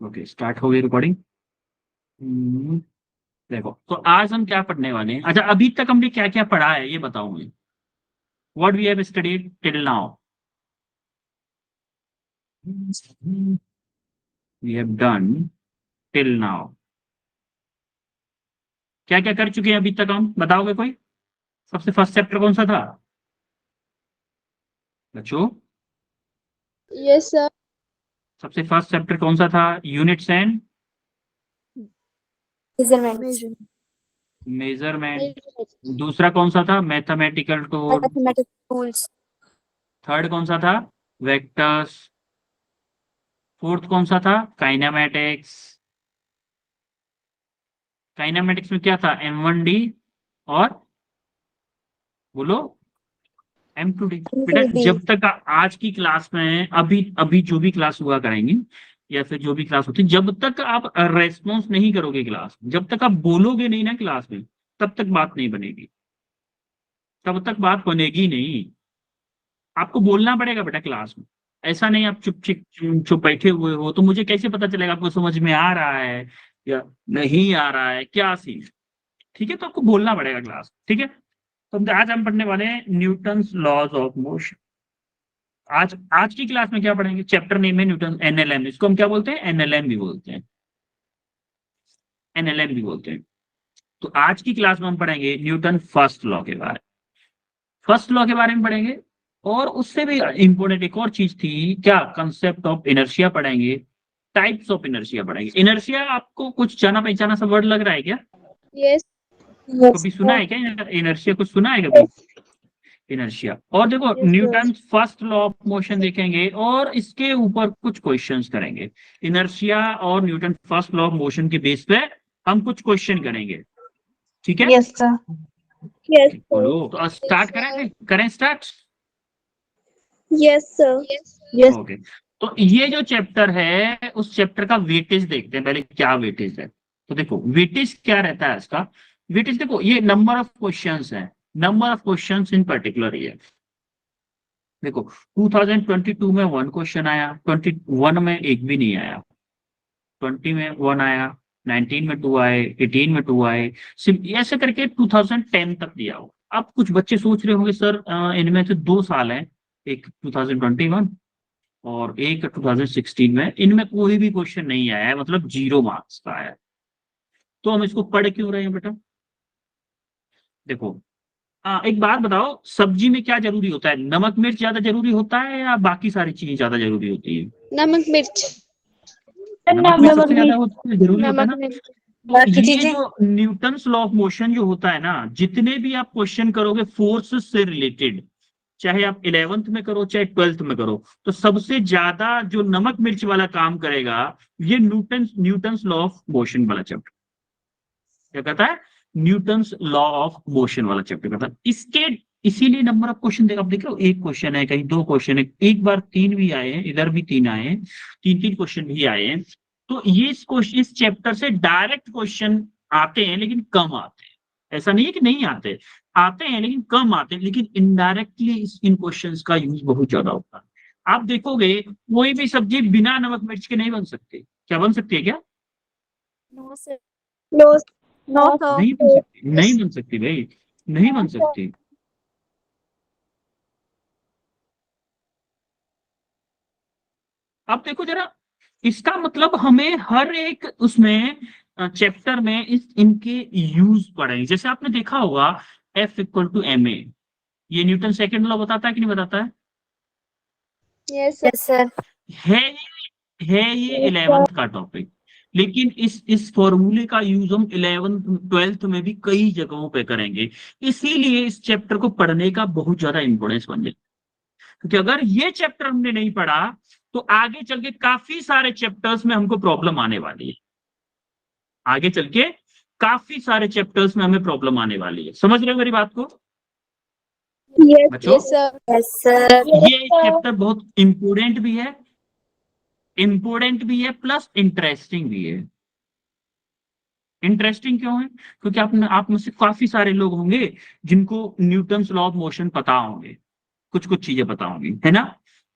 Okay, start हो गई recording. देखो, तो आज हम क्या पढ़ने वाले हैं। अच्छा, अभी तक हमने क्या क्या पढ़ा है ये बताओ मुझे। What we have studied till now. We have done till now. क्या क्या कर चुके हैं अभी तक हम, बताओगे कोई। सबसे फर्स्ट चैप्टर कौन सा था बच्चों। Yes sir. सबसे फर्स्ट चैप्टर कौन सा था, यूनिट्स एंड मेजरमेंट। मेजरमेंट। दूसरा कौन सा था, मैथमेटिकल टूल। टूल्स। थर्ड कौन सा था, वेक्टर्स। फोर्थ कौन सा था, काइनेमेटिक्स। काइनेमेटिक्स में क्या था, M1D और बोलो M2D। बेटा जब तक आज की क्लास में, अभी अभी जो भी क्लास हुआ करेंगे या फिर जो भी क्लास होती है, जब तक आप रेस्पॉन्स नहीं करोगे क्लास, जब तक आप बोलोगे नहीं ना क्लास में, तब तक बात नहीं बनेगी। तब तक बात बनेगी नहीं। आपको बोलना पड़ेगा बेटा क्लास में। ऐसा नहीं आप चुप बैठे हुए हो तो मुझे कैसे पता चलेगा आपको समझ में आ रहा है या नहीं आ रहा है, क्या सीन। ठीक है, तो आपको बोलना पड़ेगा क्लास, ठीक है। तो आज हम पढ़ने वाले हैं न्यूटन्स लॉज ऑफ मोशन। आज आज की क्लास में क्या पढ़ेंगे, चैप्टर नेम है न्यूटन NLM, इसको हम क्या बोलते हैं, NLM भी बोलते हैं। NLM भी बोलते हैं। तो आज की क्लास में हम पढ़ेंगे न्यूटन फर्स्ट लॉ के बारे में। फर्स्ट लॉ के बारे में पढ़ेंगे। और उससे भी इंपॉर्टेंट एक और चीज थी, क्या, कंसेप्ट ऑफ इनर्शिया पढ़ेंगे। टाइप्स ऑफ इनर्शिया पढ़ेंगे। इनर्शिया आपको कुछ जाना पहचाना सा वर्ड लग रहा है क्या, यस। कभी सुना है क्या इनर्शिया, कुछ सुना है कभी इनर्शिया। और देखो Newton first law of motion देखेंगे और इसके ऊपर कुछ क्वेश्चंस करेंगे। इनर्शिया और Newton first law of motion के बेस पे हम कुछ क्वेश्चन करेंगे, ठीक है। Yes sir. यस बोलो, तो स्टार्ट करें करें start. Yes sir. Yes. Okay, तो ये जो चैप्टर है उस चैप्टर का वेटेज देखते हैं पहले, क्या वेटेज है। तो देखो वेटेज क्या रहता है इसका। वेटेज देखो, ये नंबर ऑफ क्वेश्चंस है, number of questions in particular ये। देखो 2022 में 1 क्वेश्चन आया, 21 में एक भी नहीं आया, 20 में 1 आया, 19 में 2 आए, 18 में 2 आए, ऐसे करके 2010 तक दिया हो। अब कुछ बच्चे सोच रहे होंगे सर इनमें से 2 साल हैं, एक 2021 और एक 2016 में, इनमें कोई भी क्वेश्चन नहीं आया है, मतलब 0 मार्क्स का आया है। तो हम इसको पढ़ क्यों रहे हैं बेटा। देखो एक बात बताओ, सब्जी में क्या जरूरी होता है, नमक मिर्च ज्यादा जरूरी होता है या बाकी सारी चीजें ज्यादा जरूरी होती है। नमक मिर्च। नमक मिर्च सबसे ज्यादा जरूरी होता है ना। मिर्च। तो ये जो न्यूटन्स लॉ ऑफ मोशन जो होता है ना, जितने भी आप क्वेश्चन करोगे फोर्स से रिलेटेड, चाहे आप 11th में करो चाहे 12th में करो, तो सबसे ज्यादा जो नमक मिर्च वाला काम करेगा ये न्यूटन्स लॉ ऑफ मोशन वाला चैप्टर। क्या कहता है, न्यूटन्स लॉ ऑफ मोशन वाला चैप्टर कहता है इसके। इसीलिए नंबर ऑफ क्वेश्चन देखो, आप देख रहे हो, एक क्वेश्चन है, कहीं 2 क्वेश्चन है, एक बार 3 भी आए हैं, इधर भी 3 आए हैं, 3 क्वेश्चन भी आए हैं। तो ये इस चैप्टर से डायरेक्ट क्वेश्चन आते हैं लेकिन कम आते हैं। ऐसा नहीं है कि नहीं आते, आते हैं लेकिन कम आते हैं, लेकिन इनडायरेक्टली इन क्वेश्चंस का यूज बहुत ज्यादा होता है। आप देखोगे कोई भी सब्जी बिना नमक मिर्च के नहीं बन सकती, क्या बन सकती है क्या, no sir. No. No sir. नहीं बन सकती, नहीं बन सकती भाई, नहीं बन सकती। अब देखो जरा, इसका मतलब हमें हर एक उसमें चैप्टर में इनके यूज पढ़े। जैसे आपने देखा होगा F=ma, ये न्यूटन सेकंड लॉ बताता है कि नहीं बताता है। Yes sir. है है ये 11th का टॉपिक, लेकिन इस फॉर्मूले का यूज हम 11th 12th में भी कई जगहों पे करेंगे। इसीलिए इस चैप्टर को पढ़ने का बहुत ज्यादा इंपॉर्टेंस बन जाए, क्योंकि अगर ये चैप्टर हमने नहीं पढ़ा तो आगे चल के काफी सारे चैप्टर्स में हमको प्रॉब्लम आने वाली है। आगे चल के काफी सारे चैप्टर्स में हमें प्रॉब्लम आने वाली है, समझ रहे हो मेरी बात को बच्चों। Yes sir. Yes sir. ये चैप्टर बहुत इंपोर्टेंट भी है, प्लस इंटरेस्टिंग भी है। इंटरेस्टिंग क्यों है, क्योंकि आप में से काफी सारे लोग होंगे जिनको न्यूटन्स लॉ ऑफ मोशन पता होंगे, कुछ कुछ चीजें पता होंगी, है ना।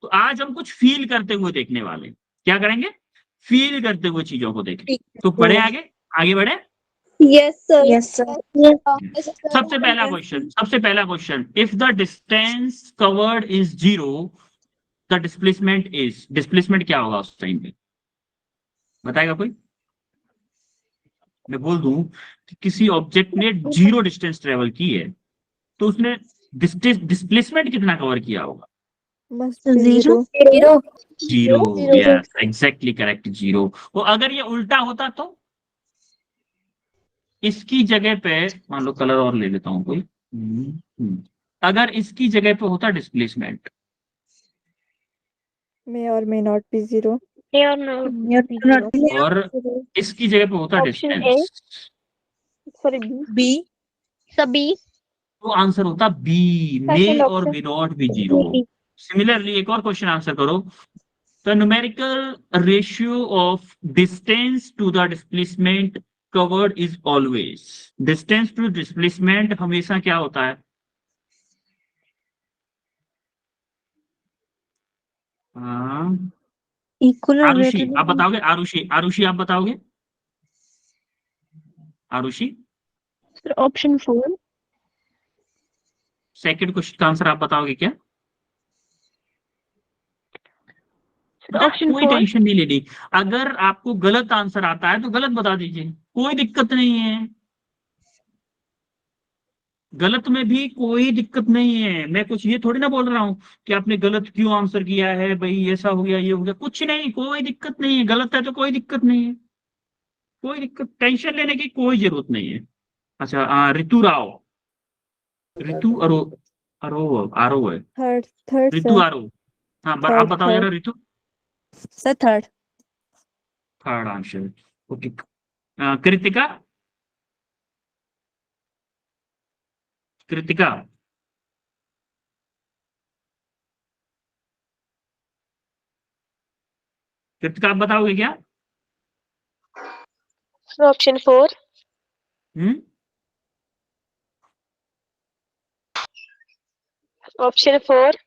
तो आज हम कुछ फील करते हुए देखने वाले हैं। क्या करेंगे, फील करते हुए चीजों को देखें। तो पढ़े आगे, आगे बढ़े। Yes, sir. Yes, sir. सबसे पहला question, if the distance covered is 0 the displacement is, displacement क्या होगा उस टाइम पे, बताएगा कोई? मैं बोल दूं कि किसी ऑब्जेक्ट ने 0 डिस्टेंस ट्रेवल की है तो उसने डिस्प्लेसमेंट कितना कवर किया होगा? Zero. 0। Yes, exactly correct, 0। और अगर ये उल्टा होता तो इसकी जगह पे, मान लो कलर और ले लेता हूं कोई, अगर इसकी जगह पे होता displacement, May or may not be zero. May or not be zero. और इसकी जगह पे होता Option A. Distance, Sorry, B. सभी. तो आंसर होता बी, मे Second और option. May not be 0। Similarly एक और क्वेश्चन आंसर करो, the numerical ratio of distance to the displacement covered is always, distance to displacement हमेशा क्या होता है? Equal or आरुषि greater आप than. बताओगे? आरुषि आप बताओगे? आरुषि, Option 4. सेकंड क्वेश्चन का आंसर आप बताओगे क्या? Option कोई 4. टेंशन नहीं लेनी, अगर आपको गलत आंसर आता है तो गलत बता दीजिए, कोई दिक्कत नहीं है, गलत में भी कोई दिक्कत नहीं है। मैं कुछ ये थोड़ी ना बोल रहा हूं कि आपने गलत क्यों आंसर किया है भाई, ऐसा हो गया ये हो गया, कुछ नहीं, कोई दिक्कत नहीं है, गलत है तो कोई दिक्कत नहीं है, कोई दिक्कत, टेंशन लेने की कोई जरूरत नहीं है। अच्छा, ऋतु राव, ऋतु अरो, अरो आरो है, Third, ऋतु sir. आरो, हाँ आप बताओ जरा ऋतु। Sir, third. Third answer, okay. Kritika, Kritika, Kritika आप बताओगे क्या? Option 4. हम्म, Option 4.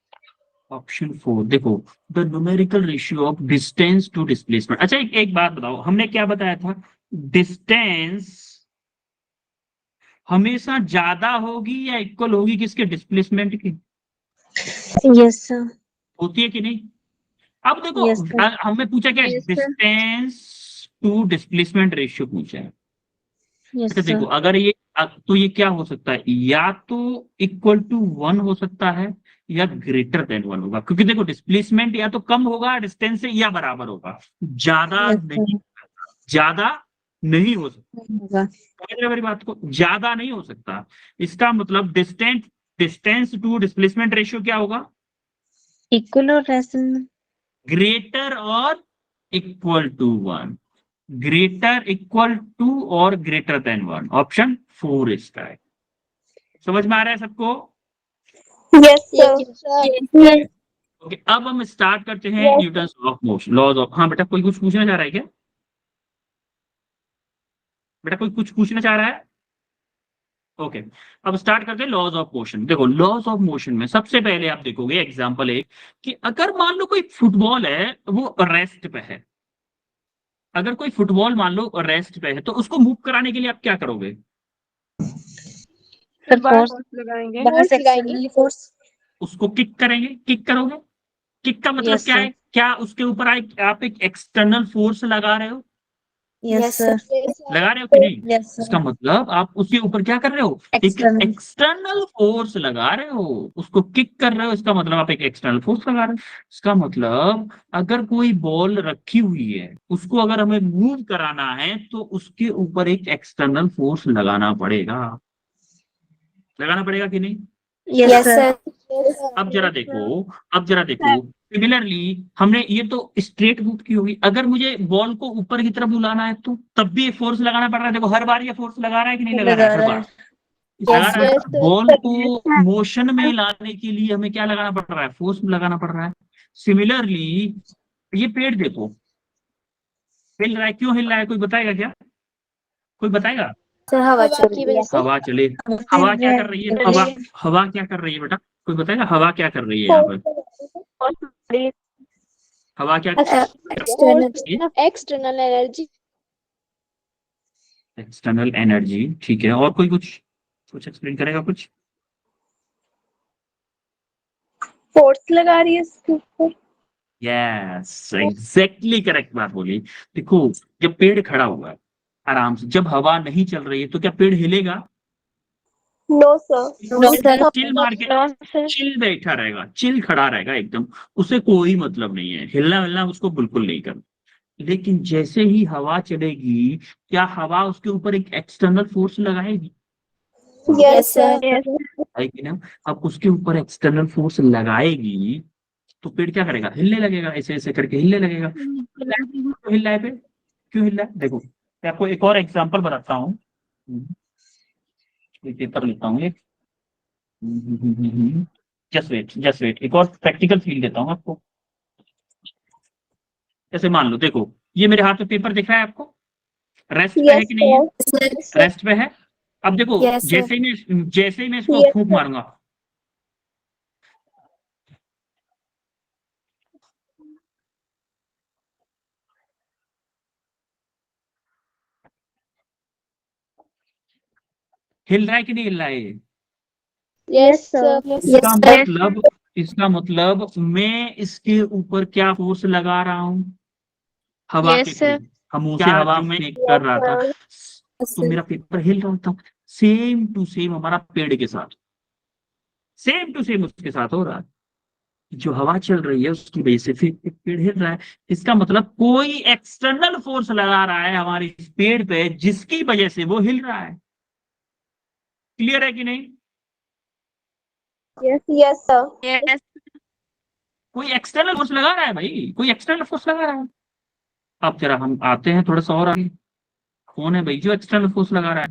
ऑप्शन 4 देखो, the numerical ratio of distance to displacement. अच्छा एक बात बताओ, हमने क्या बताया था? डिस्टेंस हमेशा ज्यादा होगी या इक्वल होगी किसके? डिस्प्लेसमेंट की। Yes, sir. होती है कि नहीं? अब देखो, Yes, sir. हमने पूछा क्या? Yes, sir. Distance to displacement ratio पूछा है। Yes, अच्छा देखो, sir. अगर ये तो ये क्या हो सकता है? या तो इक्वल टू 1 हो सकता है या ग्रेटर देन 1 होगा, क्योंकि देखो डिस्प्लेसमेंट या तो कम होगा डिस्टेंस से या बराबर होगा, ज्यादा Yes, नहीं, sir. ज्यादा नहीं हो सकता। होगा. समझ रहे हो मेरी बात को? ज्यादा नहीं हो सकता, इसका मतलब distance, distance to displacement ratio क्या होगा? Equal or less than. Greater और equal to 1, greater equal to और ग्रेटर देन 1, ऑप्शन 4 इसका है। समझ में आ रहा है सबको? Yes, sir. Yes, sir. Okay, अब हम स्टार्ट करते हैं Newton's of motion, laws of. हाँ बेटा, कोई कुछ पूछना चाह रहा है क्या? बेटा कोई कुछ पूछना चाह रहा है? ओके, अब स्टार्ट करते हैं लॉज ऑफ मोशन। देखो लॉज ऑफ मोशन में सबसे पहले आप देखोगे एग्जांपल एक, कि अगर मान लो कोई फुटबॉल है वो रेस्ट पे है, अगर कोई फुटबॉल मान लो रेस्ट पे है तो उसको मूव कराने के लिए आप क्या करोगे? फोर्स लगाएंगे. फोर्स लगाएंगे. फोर्स. उसको किक करेंगे, किक करोगे। किक का मतलब Yes, क्या sir. है? क्या उसके ऊपर आप एक एक्सटर्नल फोर्स लगा रहे हो? Yes, sir. लगा रहे हो कि नहीं? Yes, sir. इसका मतलब आप उसके ऊपर क्या कर रहे हो? एक External. एक्सटर्नल फोर्स लगा रहे हो, उसको किक कर रहे हो, इसका मतलब आप एक एक्सटर्नल फोर्स लगा रहे हो। इसका मतलब अगर कोई बॉल रखी हुई है उसको अगर हमें मूव कराना है तो उसके ऊपर एक एक्सटर्नल फोर्स लगाना पड़ेगा, लगाना पड़ेगा कि नहीं? Yes, sir. अब जरा देखो, अब जरा देखो, सिमिलरली हमने ये तो स्ट्रेट मूव की होगी, अगर मुझे बॉल को ऊपर की तरफ बुलाना है तो तब भी फोर्स लगाना पड़ रहा है। देखो हर बार ये फोर्स लगा रहा है कि नहीं लगा रहा है? हर बार लगा रहा है। बॉल को मोशन में लाने के लिए हमें क्या लगाना पड़ रहा है? फोर्स लगाना पड़ रहा है। सिमिलरली ये पेड़ देखो हिल रहा है, क्यों हिल रहा है? कोई बताएगा क्या? कोई बताएगा? हवा की वजह से. हवा चले, हवा क्या कर रही है? हवा क्या कर रही है बेटा? कोई बताएगा हवा क्या कर रही है यहाँ पर? हवा क्या एक्सटर्नल एनर्जी। एक्सटर्नल एनर्जी, ठीक है। और कोई कुछ एक्सप्लेन करेगा कुछ? फोर्स लगा रही है इसके ऊपर। यस, एग्जैक्टली करेक्ट बात बोली। देखो, जब पेड़ खड़ा हुआ है आराम से, जब हवा नहीं चल रही है, तो क्या पेड़ हिलेगा? No sir. चिल मार के चिल बैठा रहेगा, चिल खड़ा रहेगा एकदम। उसे कोई मतलब नहीं है, हिलना हिलना उसको बिल्कुल नहीं करना। लेकिन जैसे ही हवा चलेगी, क्या हवा उसके ऊपर एक एक्सटर्नल फोर्स लगाएगी? Yes sir. आएगी ना। अब उसके ऊपर एक्सटर्नल फोर्स लगाएगी, तो पेड़ क्या करेगा? हिलने लगेगा, ऐसे ऐसे करके हिलने लगेगा। तो हिल रहा है पेड़, क्यों हिल रहा है? देखो, मैं आपको एक और एग्जांपल बताता हूँ। एक पेपर लेता हूँ एक। जस्ट वेट, एक और प्रैक्टिकल फील देता हूँ आपको। जैसे मान लो, देखो, ये मेरे हाथ में पेपर दिख रहा है आपको, रेस्ट पे है यस कि नहीं है? सर। रेस्ट पे है। अब देखो, यस सर। जैसे ही मैं इसको यस फूंक सर। मारूंगा, हिल रहा है कि नहीं हिल रहा है ये? Yes sir. इसका मतलब इसका मतलब मैं इसके ऊपर क्या फोर्स लगा रहा हूं? हवा के थ्रू। हम उसे हवा में कर रहा था, तो मेरा पेपर हिल रहा था। सेम टू सेम हमारा पेड़ के साथ, सेम टू सेम उसके साथ हो रहा है। जो हवा चल रही है उसकी वजह से फिर एक पेड़ हिल रहा है। इसका मतलब कोई एक्सटर्नल फोर्स लगा रहा है हमारे इस पेड़ पे, जिसकी वजह से वो हिल रहा है। क्लियर है कि नहीं? Yes sir. कोई एक्सटर्नल फोर्स लगा रहा है भाई, कोई एक्सटर्नल फोर्स लगा रहा है। अब जरा हम आते हैं थोड़ा सा और आगे। कौन है भाई जो एक्सटर्नल फोर्स लगा रहा है?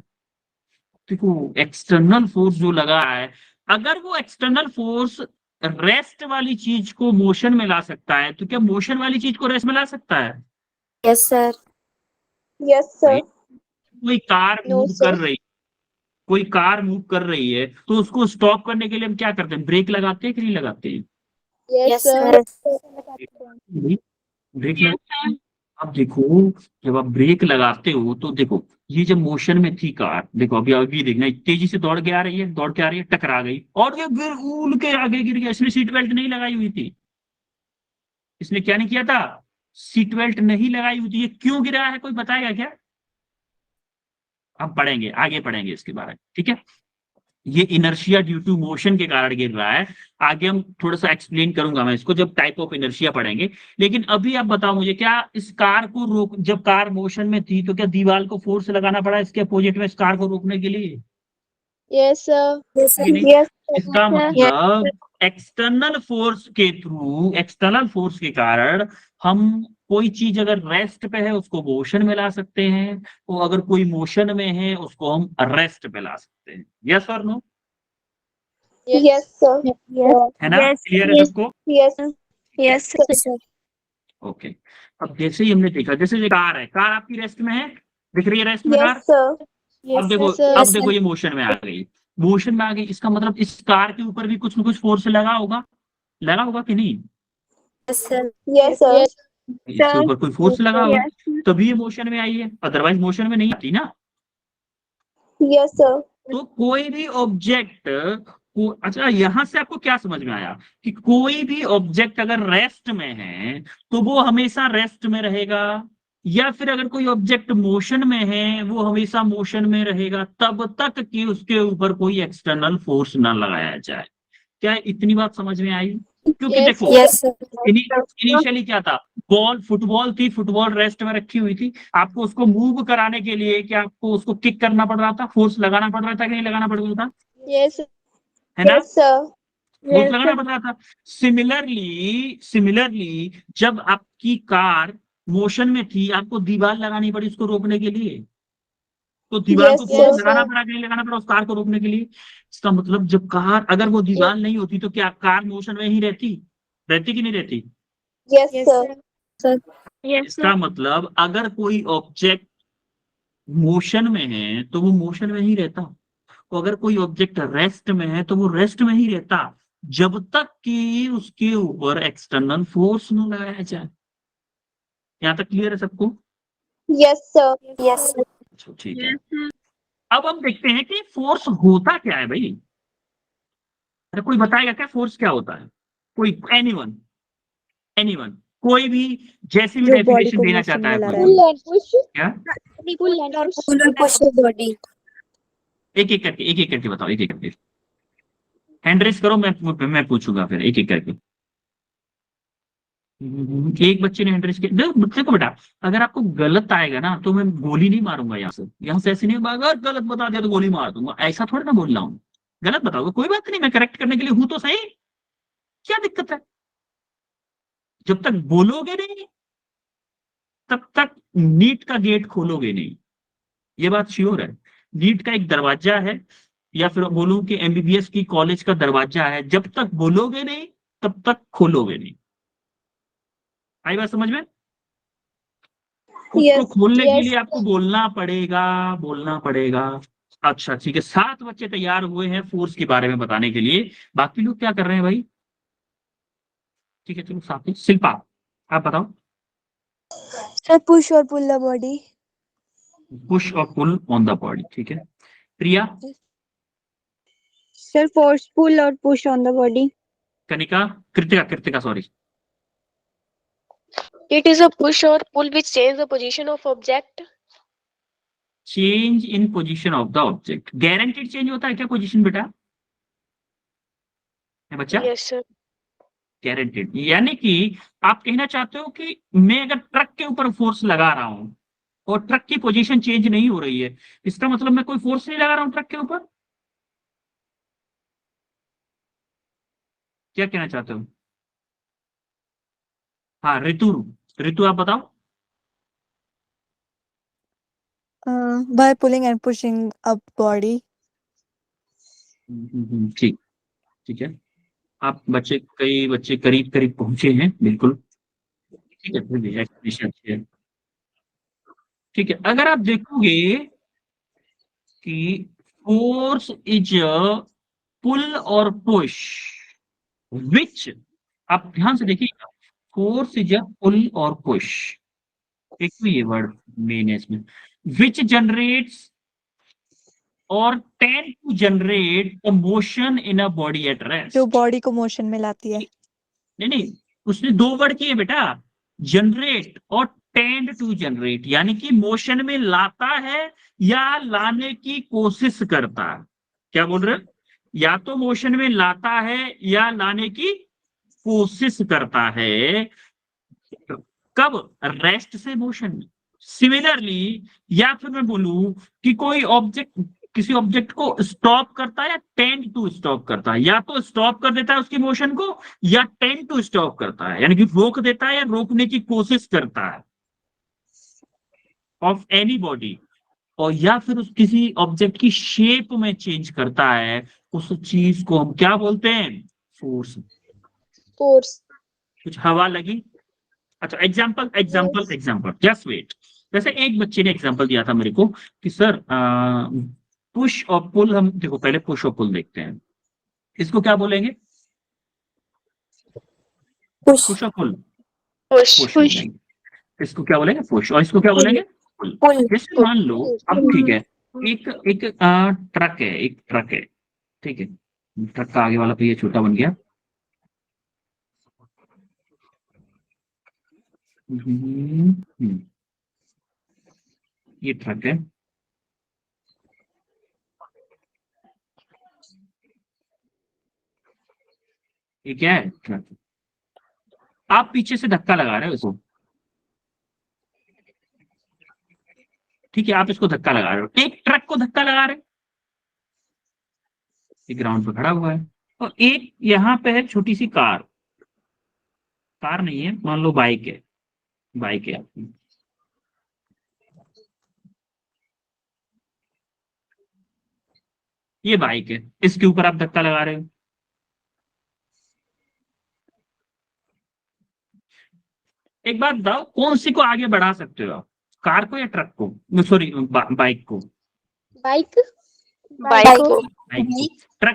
देखो, एक्सटर्नल फोर्स जो लगा है, अगर वो एक्सटर्नल फोर्स रेस्ट वाली चीज को मोशन में ला सकता है, तो क्या मोशन वाली चीज को रेस्ट में ला सकता है? Yes sir. यस भाई, सर। कोई कार नो मूव कर सर। रही कोई कार मूव कर रही है, तो उसको स्टॉप करने के लिए हम क्या करते हैं? ब्रेक लगाते हैं कि नहीं लगाते हैं? Yes sir. ब्रेक लगाते हैं। अब देखो, जब आप ब्रेक लगाते हो तो देखो, ये जब मोशन में थी कार, देखो अभी अभी देखना, तेजी से दौड़ के आ रही है, दौड़ के आ रही है, टकरा गई और ये गिर उड़ के आगे गिर गया। इसने सीट बेल्ट नहीं लगाई हुई थी। इसने क्या नहीं किया था? सीट बेल्ट नहीं लगाई हुई थी। ये क्यों गिरा है, कोई बताएगा क्या? हम पढ़ेंगे, आगे पढ़ेंगे इसके बारे में, ठीक है। ये इनर्शिया ड्यू टू मोशन के कारण गिर रहा है। आगे हम थोड़ा सा एक्सप्लेन करूंगा मैं इसको, जब टाइप ऑफ इनर्शिया पढ़ेंगे। लेकिन अभी आप बताओ मुझे, क्या इस कार को रोक जब कार मोशन में थी, तो क्या दीवार को फोर्स लगाना पड़ा इसके अपोजिट में इस कार को रोकने के लिए? Yes sir. कि नहीं? यस इसका मतलब एक्सटर्नल फोर्स के कारण हम कोई चीज अगर रेस्ट पे है उसको मोशन में ला सकते हैं, तो अगर कोई मोशन में है उसको हम रेस्ट पे ला सकते हैं। यस और नो? Yes sir. है ना? क्लियर है सबको? Yes yes sir. ओके। अब जैसे ही हमने देखा, जैसे ये कार है, कार आपकी रेस्ट में है, दिख रही है रेस्ट में यस कार। सर। अब देखो, अब देखो ये मोशन में आ गई। मोशन में आ गई, इसका मतलब इस कार के ऊपर भी कुछ ना कुछ फोर्स लगा होगा कि नहीं? Yes sir. Yes sir. इसके ऊपर कोई फोर्स लगा होगा, तभी ये मोशन में आई है, अदरवाइज मोशन में नहीं आती ना। Yes sir. तो कोई भी ऑब्जेक्ट को, अच्छा यहां से आपको क्या समझ में आया? कि कोई भी ऑब्जेक्ट अगर रेस्ट में है तो वो हमेशा रेस्ट में रहेगा, या फिर अगर कोई ऑब्जेक्ट मोशन में है वो हमेशा मोशन में रहेगा, तब तक कि उसके ऊपर कोई एक्सटर्नल फोर्स ना लगाया जाए। क्या इतनी बात समझ में आई? क्योंकि देखो, यस सर। इनिशियली क्या था? फुटबॉल थी, फुटबॉल रेस्ट में रखी हुई थी। आपको उसको मूव कराने के लिए क्या आपको उसको किक करना पड़ रहा था? फोर्स लगाना पड़ रहा था कि नहीं लगाना पड़ रहा था? यस है ना? सर। फोर्स लगाना पड़ रहा था। सिमिलरली जब आपकी कार मोशन में थी, आपको दीवार लगानी पड़ी उसको रोकने के लिए, तो दीवार को यस फोर्स सर। लगाना पड़ा कि नहीं लगाना पड़ा उस कार को रोकने के लिए? इसका मतलब जब कार, अगर वो दीवार नहीं होती तो क्या कार मोशन में ही रहती? रहती कि नहीं रहती? Yes sir. इसका मतलब अगर कोई ऑब्जेक्ट मोशन में है तो वो मोशन में ही रहता, तो अगर कोई ऑब्जेक्ट रेस्ट में है तो वो रेस्ट में ही रहता। जब तक कि उसके ऊपर एक्सटर्नल फोर्स न लगाया जाए। यहां तक क्लियर है सबको? Yes, sir. Yes, sir. अच्छा, ठीक है। अब हम देखते हैं कि फोर्स होता क्या है भाई। अरे कोई बताएगा क्या फोर्स क्या होता है? कोई, एनीवन, एनीवन, कोई भी, जैसी भी जो बॉडी डेफिनेशन को देना मोशन चाहता में है ला कोई रहा भी। है। क्या? Pull or push the body. एक एक करके बताओ, एक एक करके। हैंड रेस करो, मैं पूछूंगा फिर एक एक करके। एक बच्चे ने हैंड रेस किया। देखो बेटा, अगर आपको गलत आएगा ना तो मैं गोली नहीं मारूंगा यहाँ से ऐसे नहीं, अगर गलत बता दिया तो गोली मार दूंगा, ऐसा थोड़ा ना बोल रहा हूँ। गलत बताओगे कोई बात नहीं, मैं करेक्ट करने के लिए हूं तो सही। क्या दिक्कत है? जब तक बोलोगे नहीं तब तक नीट का गेट खोलोगे नहीं। ये बात श्योर है। नीट का एक दरवाजा है, या फिर बोलूं कि एमबीबीएस की कॉलेज का दरवाजा है, जब तक बोलोगे नहीं तब तक खोलोगे नहीं। आई बात समझ में? उसको Yes. खोलने के Yes. लिए आपको बोलना पड़ेगा, बोलना पड़ेगा। अच्छा ठीक है, 7 बच्चे तैयार हुए हैं फोर्स के बारे में बताने के लिए। बाकी लोग क्या कर रहे हैं भाई? ठीक है चलो, साथ ही शिल्पा, आप बताओ। Sir, push or pull the body. Push और पुल ऑन द बॉडी, ठीक है। प्रिया? Sir, force pull or push on the body. Kanika? Kritika, Kritika sorry. It is a push or pull which change the position of object. Change in position of the object. Guaranteed change होता है क्या position बेटा? है बच्चा? Yes, sir. Guaranteed यानी कि आप कहना चाहते हो कि मैं अगर ट्रक के ऊपर फोर्स लगा रहा हूं और ट्रक की पोजीशन चेंज नहीं हो रही है, इसका मतलब मैं कोई फोर्स नहीं लगा रहा हूं ट्रक के ऊपर। क्या कहना चाहते हो? हाँ ऋतु, ऋतु आप बताओ। By pulling and pushing up body. ठीक, ठीक है। आप बच्चे, कई बच्चे करीब करीब पहुंचे हैं बिल्कुल। ठीक है, फिर भी explanation अच्छी है। ठीक है, अगर आप देखोगे कि फोर्स इज पुल और पुश, विच, आप ध्यान से देखिएगा, फोर्स इज अ पुल और पुश, एक तो ये वर्ड मेन है इसमें, विच जनरेट्स और tend to generate the motion in a body at rest. जो बॉडी को मोशन में लाती है। नहीं नहीं, उसने 2 वर्ड किए बेटा, जनरेट और टेंड टू जनरेट, यानी कि मोशन में लाता है या लाने की कोशिश करता है। क्या बोल रहे हो? या तो मोशन में लाता है या लाने की कोशिश करता है। कब? रेस्ट से मोशन में। सिमिलरली, या फिर मैं बोलूं कि कोई ऑब्जेक्ट किसी ऑब्जेक्ट को स्टॉप करता है या टेंड टू स्टॉप करता है, या तो स्टॉप कर देता है उसकी मोशन को या टेंड टू स्टॉप करता है, यानी कि रोक देता है या रोकने की कोशिश करता है ऑफ एनी बॉडी, और या फिर उस किसी ऑब्जेक्ट की शेप में चेंज करता है, उस चीज को हम क्या बोलते हैं? फोर्स। Force. कुछ हवा लगी? अच्छा, example example Yes. Example, just wait. जैसे एक बच्चे ने एग्जाम्पल दिया था मेरे को कि सर पुश और पुल, हम देखो पहले पुश और पुल देखते हैं, इसको क्या बोलेंगे? Push. पुश और पुल? Push. पुश बोलेंगे। इसको क्या बोलेंगे? पुश। और इसको क्या Pull. बोलेंगे? पुल। Pull. जैसे Pull. मान लो, अब ठीक है, एक एक ट्रक है, एक ट्रक है, ठीक है, ट्रक का आगे वाला पहिया छोटा बन गया। ये ट्रक है, ये क्या है? ट्रक। आप पीछे से धक्का लगा रहे हो इसको, ठीक है, आप इसको धक्का लगा रहे हो, एक ट्रक को धक्का लगा रहे हो, ये ग्राउंड पे खड़ा हुआ है, और एक यहाँ पे है छोटी सी कार, कार नहीं है, मान लो बाइक है, बाइक है आपकी, ये बाइक है, इसके ऊपर आप धक्का लगा रहे हो। एक बात बताओ, कौन सी को आगे बढ़ा सकते हो आप, कार को या ट्रक को, सॉरी बाइक को? Bike. बाइक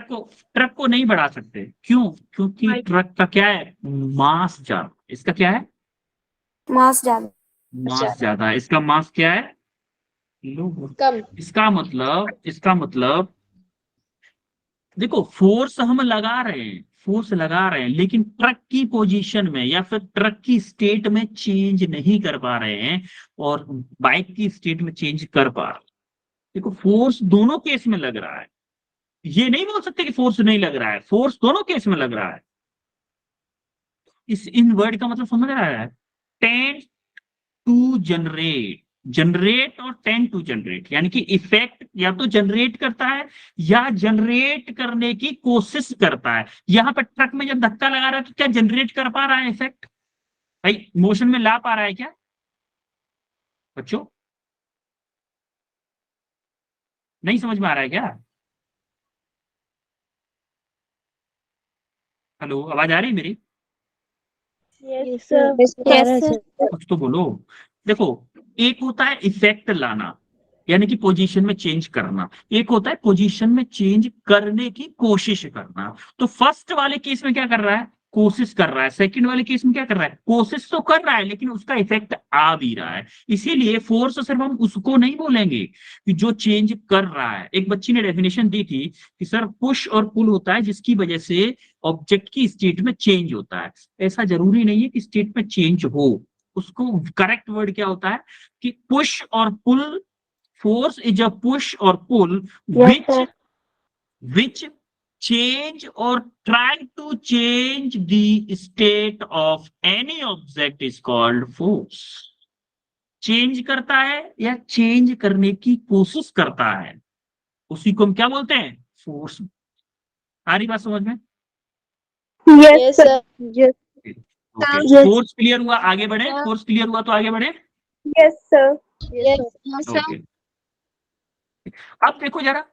को ट्रक को नहीं बढ़ा सकते, क्यों? क्योंकि ट्रक का क्या है, मास ज्यादा। इसका क्या है, मास ज्यादा। मास ज्यादा। इसका मास क्या है, लो। कम। इसका मतलब देखो, फोर्स हम लगा रहे हैं, फोर्स लगा रहे हैं, लेकिन ट्रक की पोजीशन में या फिर ट्रक की स्टेट में चेंज नहीं कर पा रहे हैं, और बाइक की स्टेट में चेंज कर पा रहे हैं। देखो, फोर्स दोनों केस में लग रहा है, ये नहीं बोल सकते कि फोर्स नहीं लग रहा है, फोर्स दोनों केस में लग रहा है। इन वर्ड का मतलब समझ रहा है, टेंड टू जनरेट, जनरेट और टेंड टू जनरेट, यानी कि इफेक्ट या तो जनरेट करता है या जनरेट करने की कोशिश करता है। यहां पर ट्रक में जब धक्का लगा रहा है तो क्या जनरेट कर पा रहा है इफेक्ट, भाई मोशन में ला पा रहा है क्या बच्चों? नहीं समझ में आ रहा है क्या? हेलो, आवाज आ रही है मेरी? Yes sir. कुछ तो बोलो। देखो, एक होता है इफेक्ट लाना, यानी कि पोजीशन में चेंज करना, एक होता है पोजीशन में चेंज करने की कोशिश करना। तो फर्स्ट वाले केस में क्या कर रहा है, कोशिश कर रहा है। सेकंड वाले केस में क्या कर रहा है, कोशिश तो कर रहा है लेकिन उसका इफेक्ट आ भी रहा है। इसीलिए फोर्स सिर्फ हम उसको नहीं बोलेंगे कि जो चेंज कर रहा है। एक बच्ची ने डेफिनेशन दी थी कि सर पुश और पुल होता है जिसकी वजह से ऑब्जेक्ट की स्टेट में चेंज होता है। ऐसा जरूरी नहीं है कि स्टेट में चेंज हो। उसको करेक्ट वर्ड क्या होता है कि पुश और पुल, force is a push or pull which change or try to change the state of any object is called force। Change करता है या चेंज करने की कोशिश करता है, उसी को हम क्या बोलते हैं, फोर्स। आ रही बात समझ में? Yes sir. फोर्स क्लियर हुआ, आगे बढ़े। फोर्स क्लियर हुआ तो आगे बढ़े। Yes sir. ओके, अब देखो जरा,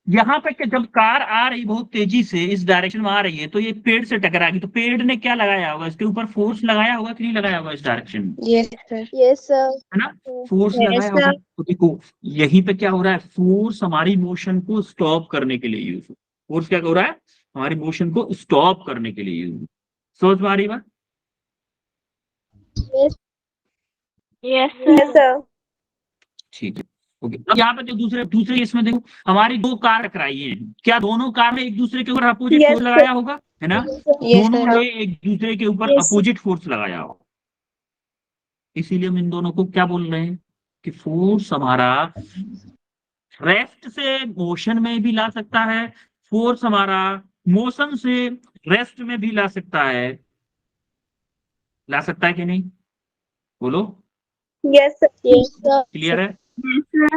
यहाँ पे कि जब कार आ रही बहुत तेजी से इस डायरेक्शन में आ रही है तो ये पेड़ से टकराएगी, तो पेड़ ने क्या लगाया होगा, इसके ऊपर फोर्स लगाया होगा कि नहीं लगाया होगा इस डायरेक्शन में, यस सर। Yes sir. है ना? फोर्स लगाया होगा। तो देखो यहीं पे क्या हो रहा है, फोर्स हमारी मोशन को स्टॉप करने के लिए यूज, फोर्स क्या हो रहा है, हमारी मोशन को स्टॉप करने के लिए यूज। समझ में आ रही बात? Yes sir. ठीक है, ओके। अब यहाँ पे दूसरे दूसरे इसमें देखो, हमारी दो कार टकराई हैं, क्या दोनों कार ने एक दूसरे के ऊपर अपोजिट फोर्स लगाया होगा, है ना? दोनों ने एक दूसरे के ऊपर अपोजिट फोर्स लगाया होगा। इसीलिए हम इन दोनों को क्या बोल रहे हैं कि फोर्स हमारा रेस्ट से मोशन में भी ला सकता है, फोर्स हमारा मोशन से रेस्ट में भी ला सकता है। ला सकता है कि नहीं, बोलो। Yes sir. क्लियर है?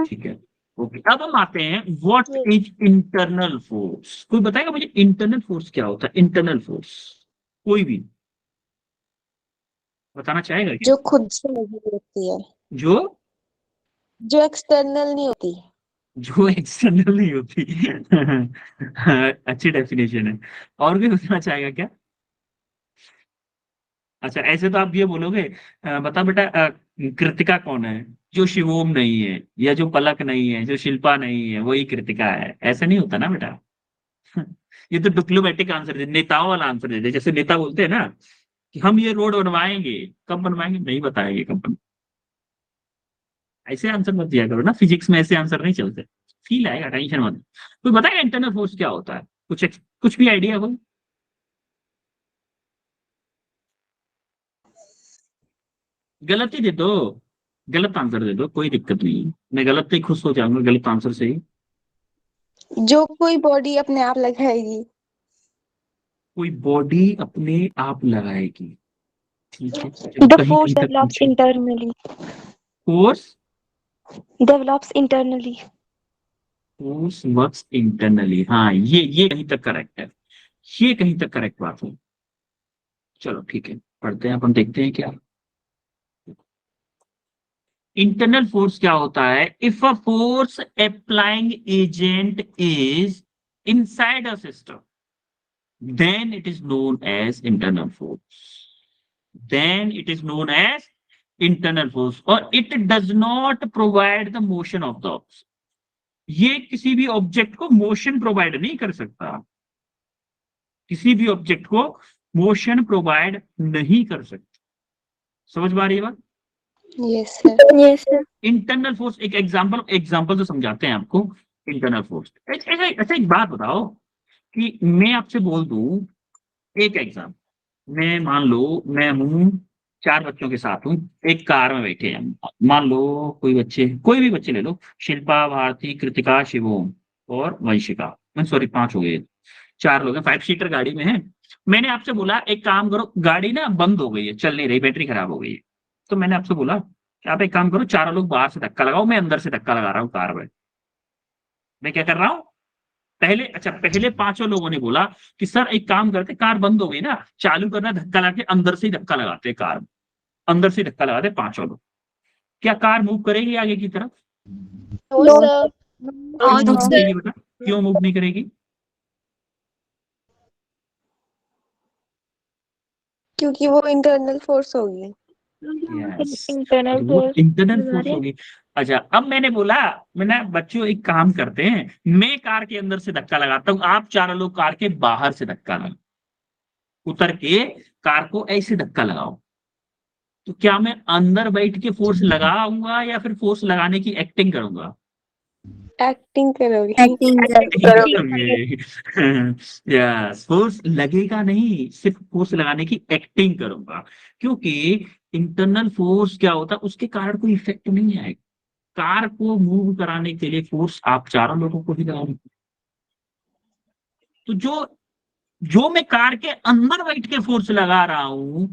ठीक है, ओके। अब हम आते हैं, व्हाट इज इंटरनल फोर्स। कोई बताएगा मुझे इंटरनल फोर्स क्या होता है? इंटरनल फोर्स कोई भी बताना चाहेगा क्या? जो खुद से नहीं होती है, जो जो एक्सटर्नल नहीं होती। जो एक्सटर्नल नहीं होती। अच्छी डेफिनेशन है। और भी बताना चाहेगा क्या? अच्छा, ऐसे तो आप ये बोलोगे, बता बेटा, कृतिका कौन है? जो शिवोम नहीं है, या जो पलक नहीं है, जो शिल्पा नहीं है, वही कृतिका है। ऐसा नहीं होता ना बेटा। ये तो डिप्लोमेटिक आंसर दे, नेताओं वाला आंसर दे दे। जैसे नेता बोलते हैं ना कि हम ये रोड बनवाएंगे, कब बनवाएंगे नहीं बताएंगे कब। ऐसे आंसर मत दिया करो ना, फिजिक्स में ऐसे आंसर नहीं चलते। फील आएगा, टेंशन मत। कोई बताएगा इंटरनल फोर्स क्या होता है? कुछ भी आइडिया हो? गलत ही दे दो, गलत आंसर दे दो, कोई दिक्कत नहीं है। मैं गलत से ही खुश हो जाऊंगा, गलत आंसर से ही। जो कोई बॉडी अपने आप लगाएगी। कोई बॉडी अपने आप लगाएगी, ठीक है। The कहीं force कहीं तक develops internally. Force, Develops internally. Force works internally. हाँ, ये कहीं तक करेक्ट है, ये कहीं तक करेक्ट बात है। चलो ठीक है, पढ़ते हैं अपन, देखते हैं क्या इंटरनल फोर्स क्या होता है। If a force applying agent is inside a system, then it is known as internal force, then it is known as internal force, or it does not provide the motion of the object। ये किसी भी object को motion provide नहीं कर सकता, किसी भी object को मोशन प्रोवाइड नहीं कर सकता। समझ पा रही है बात? Yes, sir. Yes, sir. Internal force, एक एग्जांपल तो समझाते हैं आपको। इंटरनल फोर्स, अच्छा एक बात बताओ कि मैं आपसे बोल दूं, एक एग्जाम, मैं मान लो मैं हूं, 4 बच्चों के साथ हूं, एक कार में बैठे हैं, मान लो कोई बच्चे, कोई भी बच्चे ले लो, शिल्पा, भारती, कृतिका, शिवोम और वंशिका, मैं सॉरी 5 हो गए, 4 लोग हैं, 5 सीटर गाड़ी में है। मैंने आपसे बोला एक काम करो, गाड़ी ना बंद हो गई है, चल नहीं रही, बैटरी खराब हो गई है। तो मैंने आपसे बोला कि आप एक काम करो, चारों लोग बाहर से धक्का लगाओ, मैं अंदर से धक्का लगा रहा हूँ कार में। मैं क्या कर रहा हूँ, पहले 5 लोगों ने बोला कि सर एक काम करते, कार बंद हो गई ना, चालू करना, धक्का लगा के अंदर से ही धक्का लगाते कार में, अंदर से ही धक्का लगाते 5 लोग। क्या कार मूव करेगी आगे की तरफ? No, No, sir. क्यों मूव नहीं करेगी बेटा, क्यों मूव नहीं करेगी? क्योंकि वो इंटरनल फोर्स होगी। यस, internal वो force इंटरनल लगा फोर्स रहे हैं। होगी। अच्छा, अब मैंने बोला, मैंने बच्चों एक काम करते हैं, मैं कार के अंदर से धक्का लगाता हूँ, आप 4 लोग कार के बाहर से धक्का लगाओ, उतर के कार को ऐसे धक्का लगाओ। तो क्या मैं अंदर बैठ के फोर्स लगाऊंगा या फिर फोर्स लगाने की एक्टिंग करूंगा? एक्टिंग करोगे। Acting करूंगे। यस, फोर्स लगेगा नहीं, सिर्फ फोर्स लगाने की एक्टिंग करूंगा, क्योंकि इंटरनल फोर्स क्या होता है, उसके कारण कोई इफेक्ट नहीं आएगा। कार को मूव कराने के लिए फोर्स आप 4 लोगों को भी लगाओगे। तो जो जो मैं कार के अंदर बैठ के फोर्स लगा रहा हूं,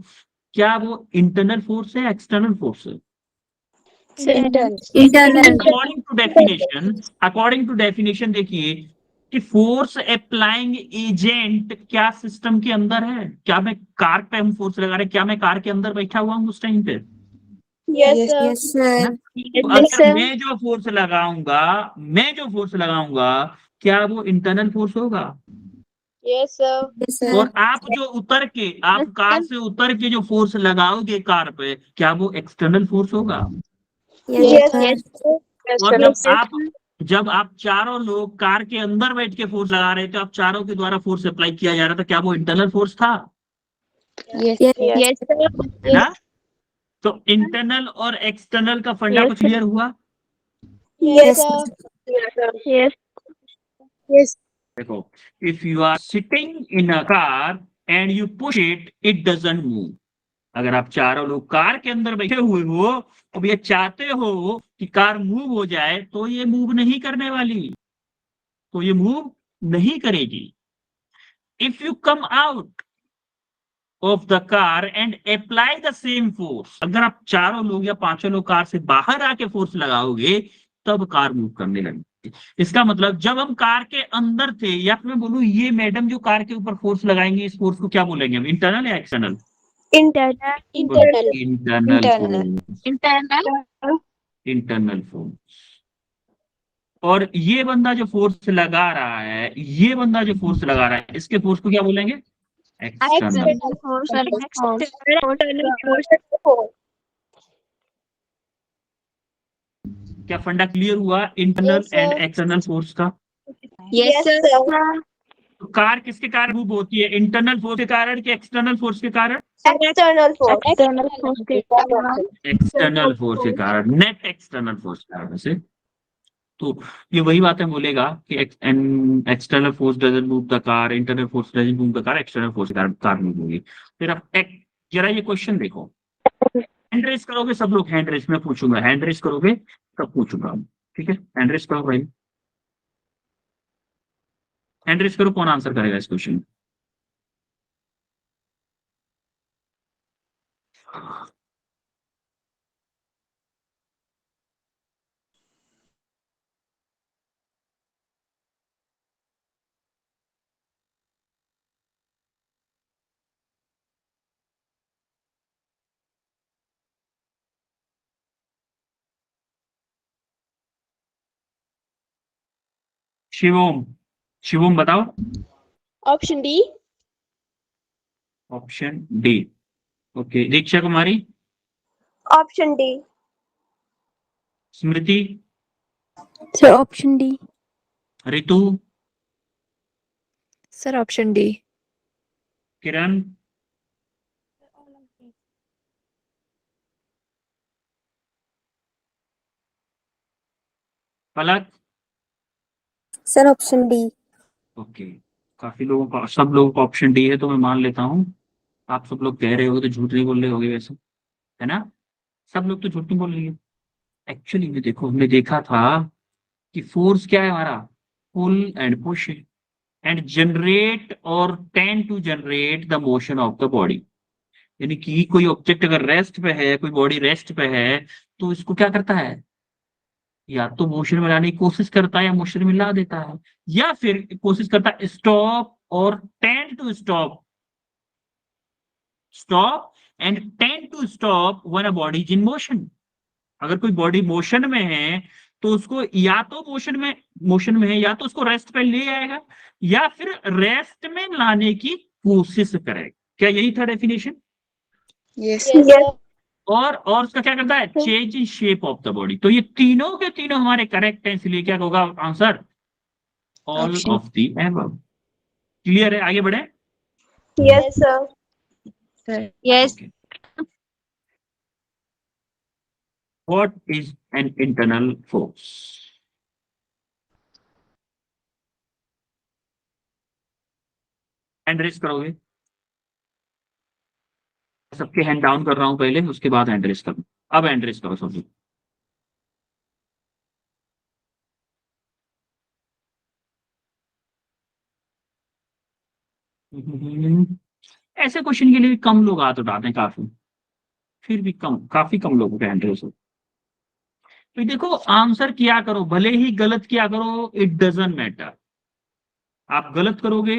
क्या वो इंटरनल फोर्स है, एक्सटर्नल फोर्स है? Internal. internal according to definition देखिए कि फोर्स अप्लाइंग एजेंट क्या सिस्टम के अंदर है? क्या मैं कार पे हम फोर्स लगा रहे हैं, क्या मैं कार के अंदर बैठा हुआ हूँ उस टाइम पे? Yes, sir. yes है ना? sir तो yes अगर sir मैं जो फोर्स लगाऊंगा, क्या वो इंटरनल फोर्स होगा? Yes, sir. yes sir और आप कार से उतर के जो फोर्स लगाओगे कार पे, क्या वो एक्सटर्नल फोर्स होगा? yes Yes, sir sir. Yes, और sir. जब आप चारों लोग कार के अंदर बैठ के फोर्स लगा रहे थे, आप चारों के द्वारा फोर्स अप्लाई किया जा रहा था, क्या वो इंटरनल फोर्स था? Yes. yes Yes. है ना? तो इंटरनल और एक्सटर्नल का फंडा yes कुछ क्लियर हुआ? Yes, yes sir. Yes, sir. yes Yes. देखो, if you are sitting in a car and you push it, it doesn't move. अगर आप चारों लोग कार के अंदर बैठे हुए हो, अब ये चाहते हो कि कार मूव हो जाए, तो ये मूव नहीं करने वाली, तो ये मूव नहीं करेगी। If you come out of the car and apply the same force, अगर आप चारों लोग या 5 लोग कार से बाहर आके फोर्स लगाओगे, तब कार मूव करने लगेगी। इसका मतलब जब हम कार के अंदर थे, या फिर मैं बोलूं ये मैडम जो कार के ऊपर फोर्स लगाएंगे, इस फोर्स को क्या बोलेंगे हम, इंटरनल या external? internal Internal. Internal Internal. Force, internal internal force. और ये बंदा जो फोर्स लगा रहा है, ये बंदा जो फोर्स लगा रहा है, इसके फोर्स को क्या बोलेंगे? External. external force and Force. external force क्या फंडा क्लियर हुआ internal Yes, and sir. External force का? yes Yes, sir sir. तो कार किसके कारण मूव होती है, इंटरनल फोर्स के कारण कि एक्सटर्नल फोर्स के कारण? External force. external force के कारण एक्सटर्नल फोर्स के कारण, नेट एक्सटर्नल फोर्स के कारण से। तो ये वही बातें बोलेगा कि external force doesn't move the car, internal force doesn't move the car, external force के कारण कार मूव होगी। फिर आप जरा ये क्वेश्चन देखो, हैंड रेस करोगे सब लोग, हैंड रेस में पूछूंगा, हैंड रेस करोगे तब पूछूंगा। ठीक है, हैंड रेस करो भाई, हैंड रेस करो, कौन आंसर करेगा इस क्वेश्चन? शिवम, शिवम बताओ। Option D. Option D. Okay, Diksha Kumari, Option D. Smriti, Sir, option D. Ritu, Sir, option D. Kiran, Palak. Sir, option D. Okay, काफी लोगों का, सब लोगों का ऑप्शन डी है, तो मैं मान लेता हूँ। आप सब लोग कह रहे हो तो झूठ नहीं बोल रहे होगे वैसे, है ना? सब लोग तो झूठ नहीं बोल रही है। एक्चुअली में देखो, हमने देखा था कि फोर्स क्या है हमारा, pull and push, and generate और tend to generate the motion of the body. यानी कि कोई ऑब्जेक्ट अगर रेस्ट पे है, कोई बॉडी रेस्ट पे है, तो इसको क्या करता है, या तो मोशन में लाने की कोशिश करता है या मोशन में ला देता है, या फिर कोशिश करता है स्टॉप और tend to stop, stop and tend to stop when a body is in motion. अगर कोई बॉडी मोशन में है तो उसको या तो मोशन में है, या तो उसको रेस्ट पे ले आएगा, या फिर रेस्ट में लाने की कोशिश करेगा। क्या यही था डेफिनेशन? Yes, sir. और उसका क्या करता है, change in shape of the body. तो ये तीनों के तीनों हमारे करेक्ट है, इसलिए क्या होगा answer, all Option. Of the above. Clear है? आगे बढ़े। Yes, sir. Sir. Yes. Okay. What is an internal force? Hand raise करोगे? सबके हैंड डाउन कर रहा हूं पहले, उसके बाद हैंड रेस करो। अब हैंड रेस करो सब लोग। ऐसे क्वेश्चन के लिए भी कम लोग हाथ उठाते हैं, काफी, फिर भी काफी कम लोगों के हैंड रेस हो। तो देखो, आंसर किया करो, भले ही गलत किया करो, इट डजंट मैटर। आप गलत करोगे,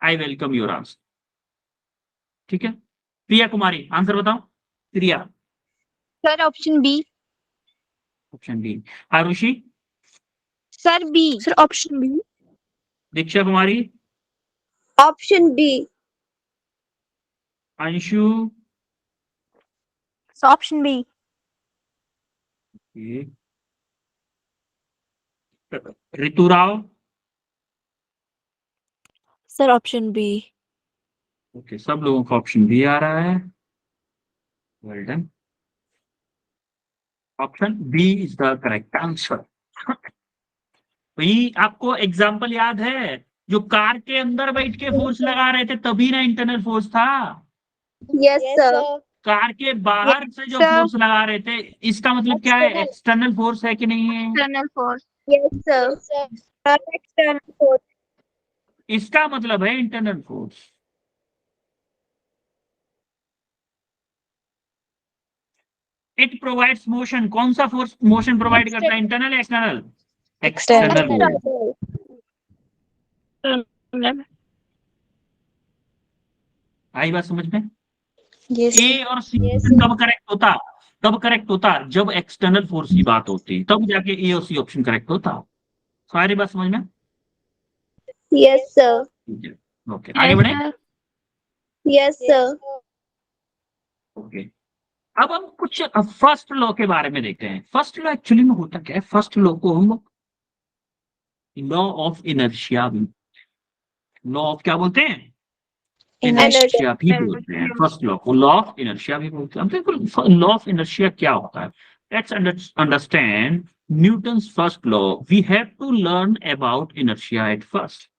आई वेलकम योर आंसर। ठीक है? प्रिया कुमारी, आंसर बताओ। Priya, Sir, option B. Option D. Arushi, Sir, B. Sir, option B. Diksha Kumari, Option B. Anshu, So, option B. Riturao, Sir, option B. Okay, सब लोगों का ऑप्शन बी आ रहा है। Well done, option B is the correct answer. भाई, आपको एग्जाम्पल याद है, जो कार के अंदर बैठ के फोर्स लगा रहे थे तभी ना इंटरनल फोर्स था। Yes, sir. कार के बाहर से जो sir. फोर्स लगा रहे थे, इसका मतलब क्या है, External. एक्सटर्नल फोर्स है कि नहीं है? External force. Yes, sir. Yes, sir. External force. इसका मतलब है internal force. It provides motion. कौन सा फोर्स मोशन प्रोवाइड करता है, इंटरनल या एक्सटर्नल? एक्सटर्नल। आई बात समझ में? Yes. ए और सी Yes. कब करेक्ट होता, जब एक्सटर्नल फोर्स की बात होती, तब जाके ए और सी ऑप्शन करेक्ट होता। सारी बात समझ में? Yes, sir. ओके, आगे बढ़े। Yes, sir. ओके, अब हम कुछ फर्स्ट लॉ के बारे में देखते हैं। फर्स्ट लॉ एक्चुअली में होता क्या है, फर्स्ट लॉ को हम लॉ ऑफ इनर्शिया भी, लॉ ऑफ क्या बोलते हैं, इनर्शिया भी बोलते हैं। फर्स्ट लॉ को लॉ ऑफ इनर्शिया भी बोलते हैं। अब देखो, लॉ ऑफ इनर्शिया क्या होता है, let's understand Newton's first law. We have to learn about inertia at first.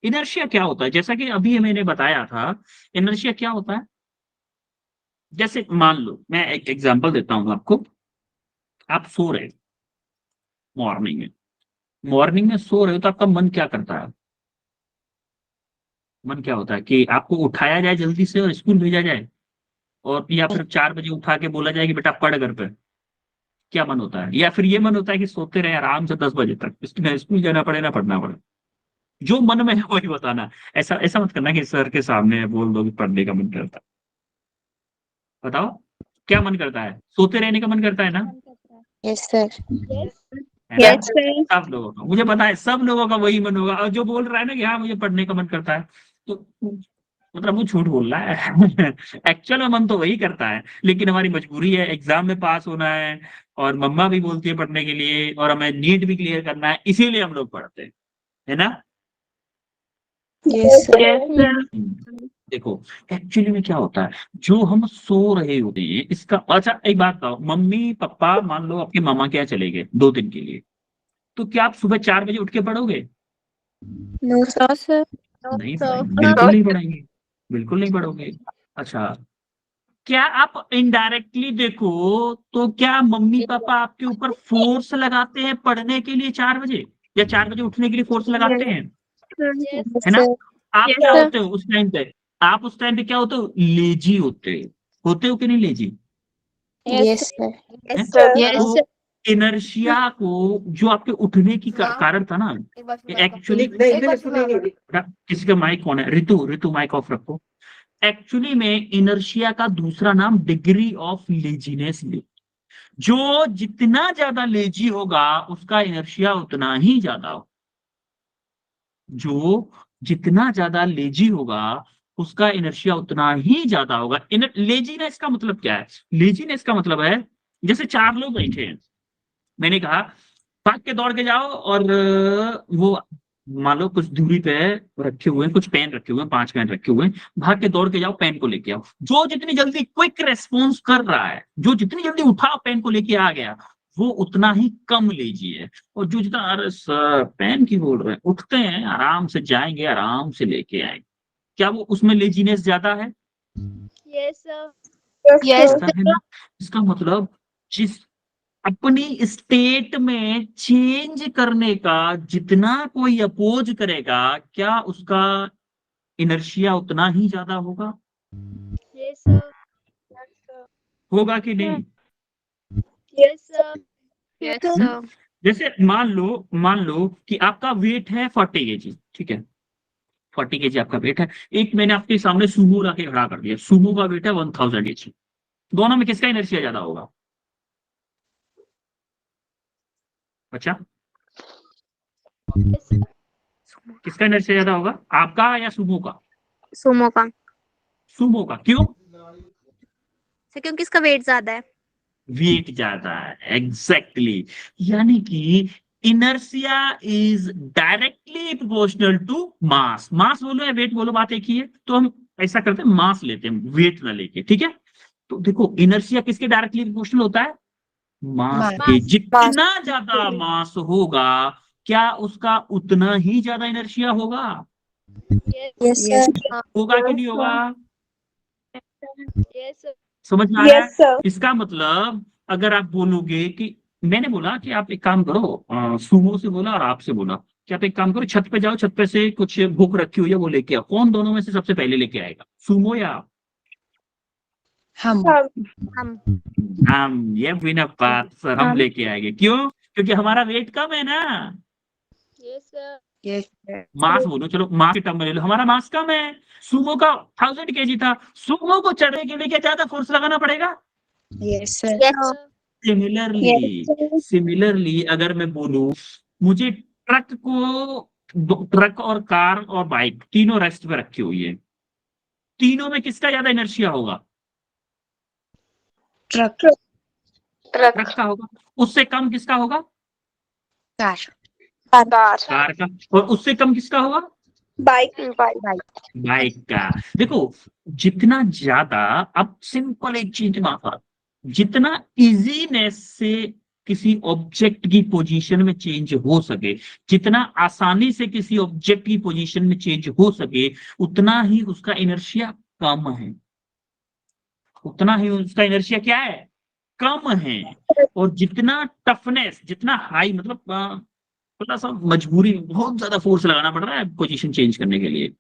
Inertia क्या होता है, जैसा कि अभी मैंने बताया था, इनर्शिया क्या होता है। जैसे मान लो, मैं एक एग्जांपल देता हूं आपको। आप सो रहे मॉर्निंग में सो रहे हो, तो आपका मन क्या करता है, मन क्या होता है कि आपको उठाया जाए जल्दी से और स्कूल भेजा जाए, और या फिर 4 बजे उठा के बोला जाए कि बेटा पढ़ घर पे। क्या मन होता है? या फिर ये मन होता है कि सोते रहे आराम से 10 बजे तक, स्कूल जाना पड़े ना पढ़ना पड़े। जो मन में है वही बताना। ऐसा ऐसा मत करना कि सर के सामने बोल दो कि पढ़ने का मन करता है। बताओ, क्या मन करता है? सोते रहने का मन करता है ना? Yes, sir. है ना? Yes, sir. सब लोगों का, मुझे पता है सब लोगों का वही मन होगा। और जो बोल रहा है ना कि हाँ मुझे पढ़ने का मन करता है, तो मतलब वो झूठ बोल रहा है। एक्चुअल में मन तो वही करता है, लेकिन हमारी मजबूरी है, एग्जाम में पास होना है, और मम्मा भी बोलती है पढ़ने के लिए, और हमें नीट भी क्लियर करना है, इसीलिए हम लोग पढ़ते हैं, है ना। Yes, sir. Yes, sir. देखो एक्चुअली में क्या होता है, जो हम सो रहे होते हैं इसका, अच्छा एक बात बताओ, मम्मी पापा मान लो आपके मामा क्या चले गए 2 दिन के लिए, तो क्या आप सुबह 4 बजे उठ के पढ़ोगे? No, sir. No, sir. नहीं sir. पढ़ेंगे, बिल्कुल नहीं पढ़ेंगे, बिल्कुल नहीं पढ़ोगे। अच्छा, क्या आप इनडायरेक्टली देखो तो क्या मम्मी पापा आपके ऊपर फोर्स लगाते हैं पढ़ने के लिए 4 बजे, या 4 बजे उठने के लिए फोर्स लगाते हैं, Yes, Yes, है ना। sir. आप yes, क्या sir. होते हो उस टाइम पे, आप उस टाइम पे क्या होते हो, लेजी होते हो कि नहीं लेजी, Yes, sir. है? Yes, sir. Yes, तो sir. इनर्शिया को, जो आपके उठने की कारण था ना, एक्चुअली किसी का माइक कौन है, ऋतु, ऋतु माइक ऑफ रखो। एक्चुअली में इनर्शिया का दूसरा नाम डिग्री ऑफ लेजीनेस, जो जितना ज्यादा लेजी होगा उसका इनर्शिया उतना ही ज्यादा होगा, जो जितना ज्यादा लेजी होगा उसका इनर्शिया उतना ही ज्यादा होगा। लेजीनेस का मतलब क्या है, लेजीनेस का मतलब है, जैसे 4 लोग बैठे हैं, मैंने कहा भाग के दौड़ के जाओ, और वो मान लो कुछ दूरी पे रखे हुए हैं, कुछ पेन रखे हुए हैं, 5 पेन रखे हुए हैं, भाग के दौड़ के जाओ पेन को लेके आओ। जो जितनी जल्दी क्विक रेस्पॉन्स कर रहा है, जो जितनी जल्दी उठा पेन को लेके आ गया, वो उतना ही कम लेजी है। और जो जितना, अरे सर पेन की बोल रहे हैं, उठते हैं आराम से, जाएंगे आराम से लेके आएंगे, क्या वो उसमें लेजीनेस ज्यादा है? Yes, sir. Yes, ज्यादा है ना। इसका मतलब जिस अपनी स्टेट में चेंज करने का जितना कोई अपोज करेगा, क्या उसका इनर्शिया उतना ही ज्यादा होगा, Yes, sir. Yes, sir. होगा कि नहीं? Yes, sir. Yes, sir. जैसे मान लो कि आपका वेट है 40 kg, ठीक है, 40 kg आपका वेट है, एक मैंने आपके सामने सुमो रख के खड़ा कर दिया, सुमो का वेट है 1000 kg, दोनों में किसका इनर्शिया ज्यादा होगा? अच्छा, Yes, sir. किसका इनर्शिया ज्यादा होगा, आपका या सुमो का? सुमो का। सुमो का, क्यों? सर क्योंकि इसका वेट ज्यादा है। वेट ज्यादा है, एग्जैक्टली यानी कि inertia is directly proportional to mass. Mass बोलो या वेट बोलो, बात एक ही है, तो हम ऐसा करते हैं, मास लेते हैं वेट ना लेके, ठीक है। तो देखो इनर्शिया किसके डायरेक्टली प्रोपोर्शनल होता है, मास के। जितना ज्यादा मास होगा, क्या उसका उतना ही ज्यादा इनर्शिया होगा, Yes, Yes, होगा कि नहीं होगा? yes, sir. समझ में आ रहा है? इसका मतलब अगर आप बोलोगे कि, मैंने बोला कि आप एक काम करो, सुमो से बोला और आपसे बोला कि आप एक काम करो, छत पे जाओ, छत पे से कुछ बुक रखी हुई है वो लेके आओ, कौन दोनों में से सबसे पहले लेके आएगा, सुमो या आप? हम। हम, ये बिना बात सर, हम लेके आएंगे, क्यों? क्योंकि हमारा वेट कम है ना। Yes, sir. Yes, मास बोलो, चलो मास के टर्म में ले लो, हमारा मास कम है, सुमो का 1000 kg था, सुमो को चढ़ने के लिए क्या ज्यादा फोर्स लगाना पड़ेगा? yes, sir. Yes, sir. Similarly अगर मैं बोलूं, मुझे ट्रक और कार और बाइक तीनों रेस्ट पे रखी हुई है, तीनों में किसका ज्यादा इनर्शिया होगा? ट्रक। Truck. ट्रक का होगा। उससे कम किसका होगा? कार। कार का। और उससे कम किसका होगा? Bike. बाइक का। देखो जितना ज्यादा, अब सिंपल एक चीज माफा, जितना इजीनेस से किसी ऑब्जेक्ट की पोजीशन में चेंज हो सके, जितना आसानी से किसी ऑब्जेक्ट की पोजीशन में चेंज हो सके, उतना ही उसका इनर्शिया कम है, उतना ही उसका इनर्शिया क्या है, कम है। और जितना टफनेस, जितना हाई, मतलब थोड़ा सा मजबूरी में बहुत ज्यादा फोर्स लगाना पड़ रहा है पोजीशन चेंज करने के लिए,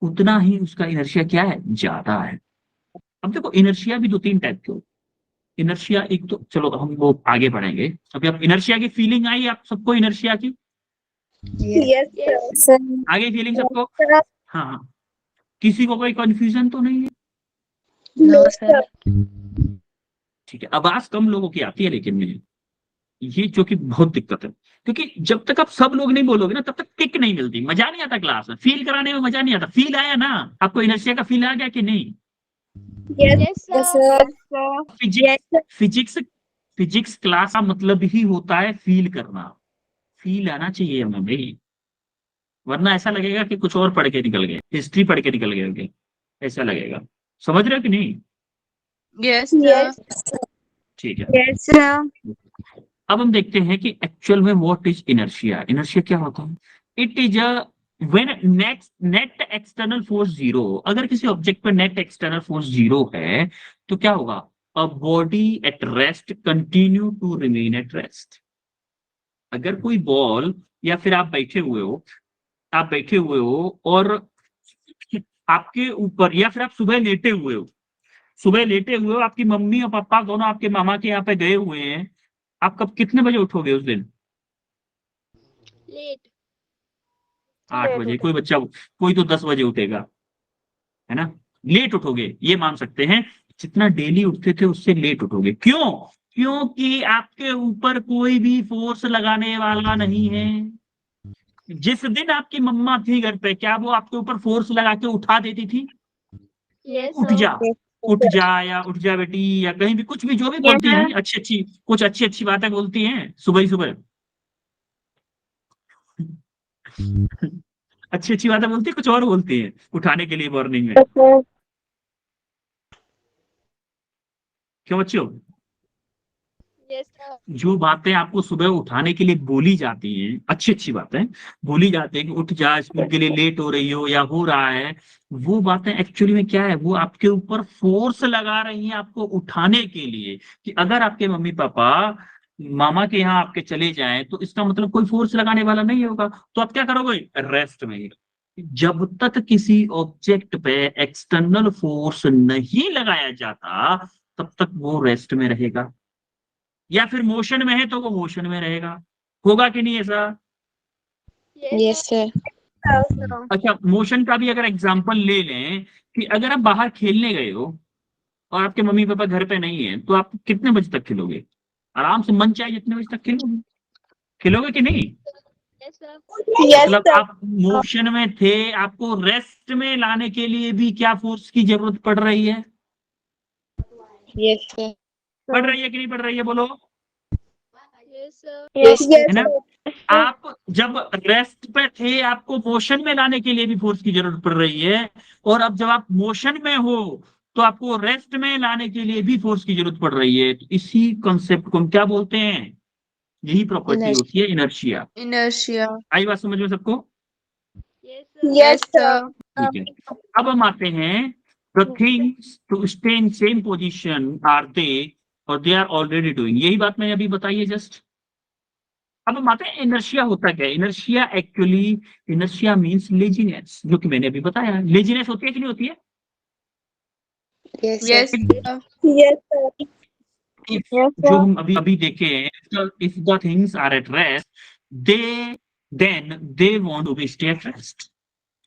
उतना ही उसका इनर्शिया क्या है, ज्यादा है। अब देखो इनर्शिया भी 2-3 टाइप के हो। इनर्शिया एक तो, चलो हम वो आगे बढ़ेंगे, अभी आप इनर्शिया की फीलिंग आई आप सबको, इनर्शिया की Yes, sir. आगे फीलिंग सबको? हाँ हाँ, किसी को कोई कंफ्यूजन तो नहीं है? No, sir. ठीक है, आवाज कम लोगों की आती है लेकिन मुझे, ये जो कि बहुत दिक्कत है, क्योंकि जब तक आप सब लोग नहीं बोलोगे ना तब तक किक नहीं मिलती, मजा नहीं आता क्लास में, फील कराने में मजा नहीं आता। फील आया ना आपको, इनर्शिया का फील आ गया कि नहीं? Yes, sir. Yes, sir. Physics, physics physics class का मतलब ही होता है फील करना, फील आना चाहिए हमें भाई, वरना ऐसा लगेगा कि कुछ और पढ़ के निकल गए, हिस्ट्री पढ़ के निकल गए होंगे, ऐसा लगेगा। समझ रहे हो कि नहीं? Yes, Yes. sir. ठीक है। Yes, sir. अब हम देखते हैं कि एक्चुअल में व्हाट इज इनर्शिया। इनर्शिया क्या होता है? It is a when net external force zero. अगर किसी ऑब्जेक्ट पर नेट एक्सटर्नल फोर्स जीरो है तो क्या होगा? A body at rest continue to remain at rest. अगर कोई बॉल, या फिर आप बैठे हुए हो, आप बैठे हुए हो और आपके ऊपर, या फिर आप सुबह लेटे हुए हो, सुबह लेटे हुए हो, आपकी मम्मी और पापा दोनों आपके मामा के यहाँ पे गए हुए हैं, आप कब कितने बजे उठोगे उस दिन? Late. 8 बजे। कोई बच्चा, कोई तो 10 बजे उठेगा, है ना? लेट उठोगे, ये मान सकते हैं। जितना डेली उठते थे उससे लेट उठोगे। क्यों? क्योंकि आपके ऊपर कोई भी फोर्स लगाने वाला नहीं है। जिस दिन आपकी मम्मा थी घर पे, क्या वो आपके ऊपर फोर्स लगा के उठा देती थी? Yes, उठ sir. जा, Yes, उठ जा, या उठ जा बेटी, या कहीं भी कुछ भी जो भी Yes, बोलती sir. हैं, अच्छी अच्छी, कुछ अच्छी अच्छी बातें बोलती हैं सुबह ही सुबह। अच्छी अच्छी बातें बोलती है, कुछ और बोलती है उठाने के लिए मॉर्निंग में। Yes, sir. क्यों बच्चों? Yes, sir. जो बातें आपको सुबह उठाने के लिए बोली जाती हैं, अच्छी अच्छी बातें बोली जाती है कि उठ जा, स्कूल के लिए लेट हो रही हो या हो रहा है, वो बातें एक्चुअली में क्या है? वो आपके ऊपर फोर्स लगा रही हैं आपको उठाने के लिए। कि अगर आपके मम्मी पापा मामा के यहाँ आपके चले जाएं तो इसका मतलब कोई फोर्स लगाने वाला नहीं होगा, तो आप क्या करोगे? रेस्ट में ही। जब तक किसी ऑब्जेक्ट पे एक्सटर्नल फोर्स नहीं लगाया जाता तब तक वो रेस्ट में रहेगा, या फिर मोशन में है तो वो मोशन में रहेगा। होगा कि नहीं ऐसा? Yes, sir. Yes, sir. अच्छा, मोशन का भी अगर एग्जांपल ले लें कि अगर आप बाहर खेलने गए हो और आपके मम्मी पापा घर पे नहीं है, तो आप कितने बजे तक खेलोगे? आराम से मन चाहे जितने बजे तक खेलोगे। खेलोगे कि नहीं? Yes, sir. Yes, मतलब sir. आप मोशन में थे, आपको रेस्ट में लाने के लिए भी क्या फोर्स की जरूरत पड़ रही है? Yes, sir. पड़ रही है कि नहीं पड़ रही है? बोलो। Yes, sir. Yes, है ना? sir. आप जब रेस्ट पे थे आपको मोशन में लाने के लिए भी फोर्स की जरूरत पड़ रही है, और अब जब आप मोशन में हो तो आपको रेस्ट में लाने के लिए भी फोर्स की जरूरत पड़ रही है। तो इसी कॉन्सेप्ट को हम क्या बोलते हैं? यही प्रॉपर्टी Inertia. होती है इनर्शिया। Inertia. आई बात समझ में सबको? Yes, sir. Yes, sir. ठीक है। अब हम आते हैं, the things to stay in same position are they, और दे आर ऑलरेडी डूइंग। यही बात मैंने अभी बताई है जस्ट। अब हम आते हैं इनर्शिया होता क्या है। Inertia actually, inertia means laziness, जो कि मैंने अभी बताया। लेजीनेस होती है कि नहीं होती है? Yes, Yes, sir. sir. Yes, sir. If, Yes, जो sir. हम अभी अभी देखें, if the things are at rest they then they want to be stay at rest.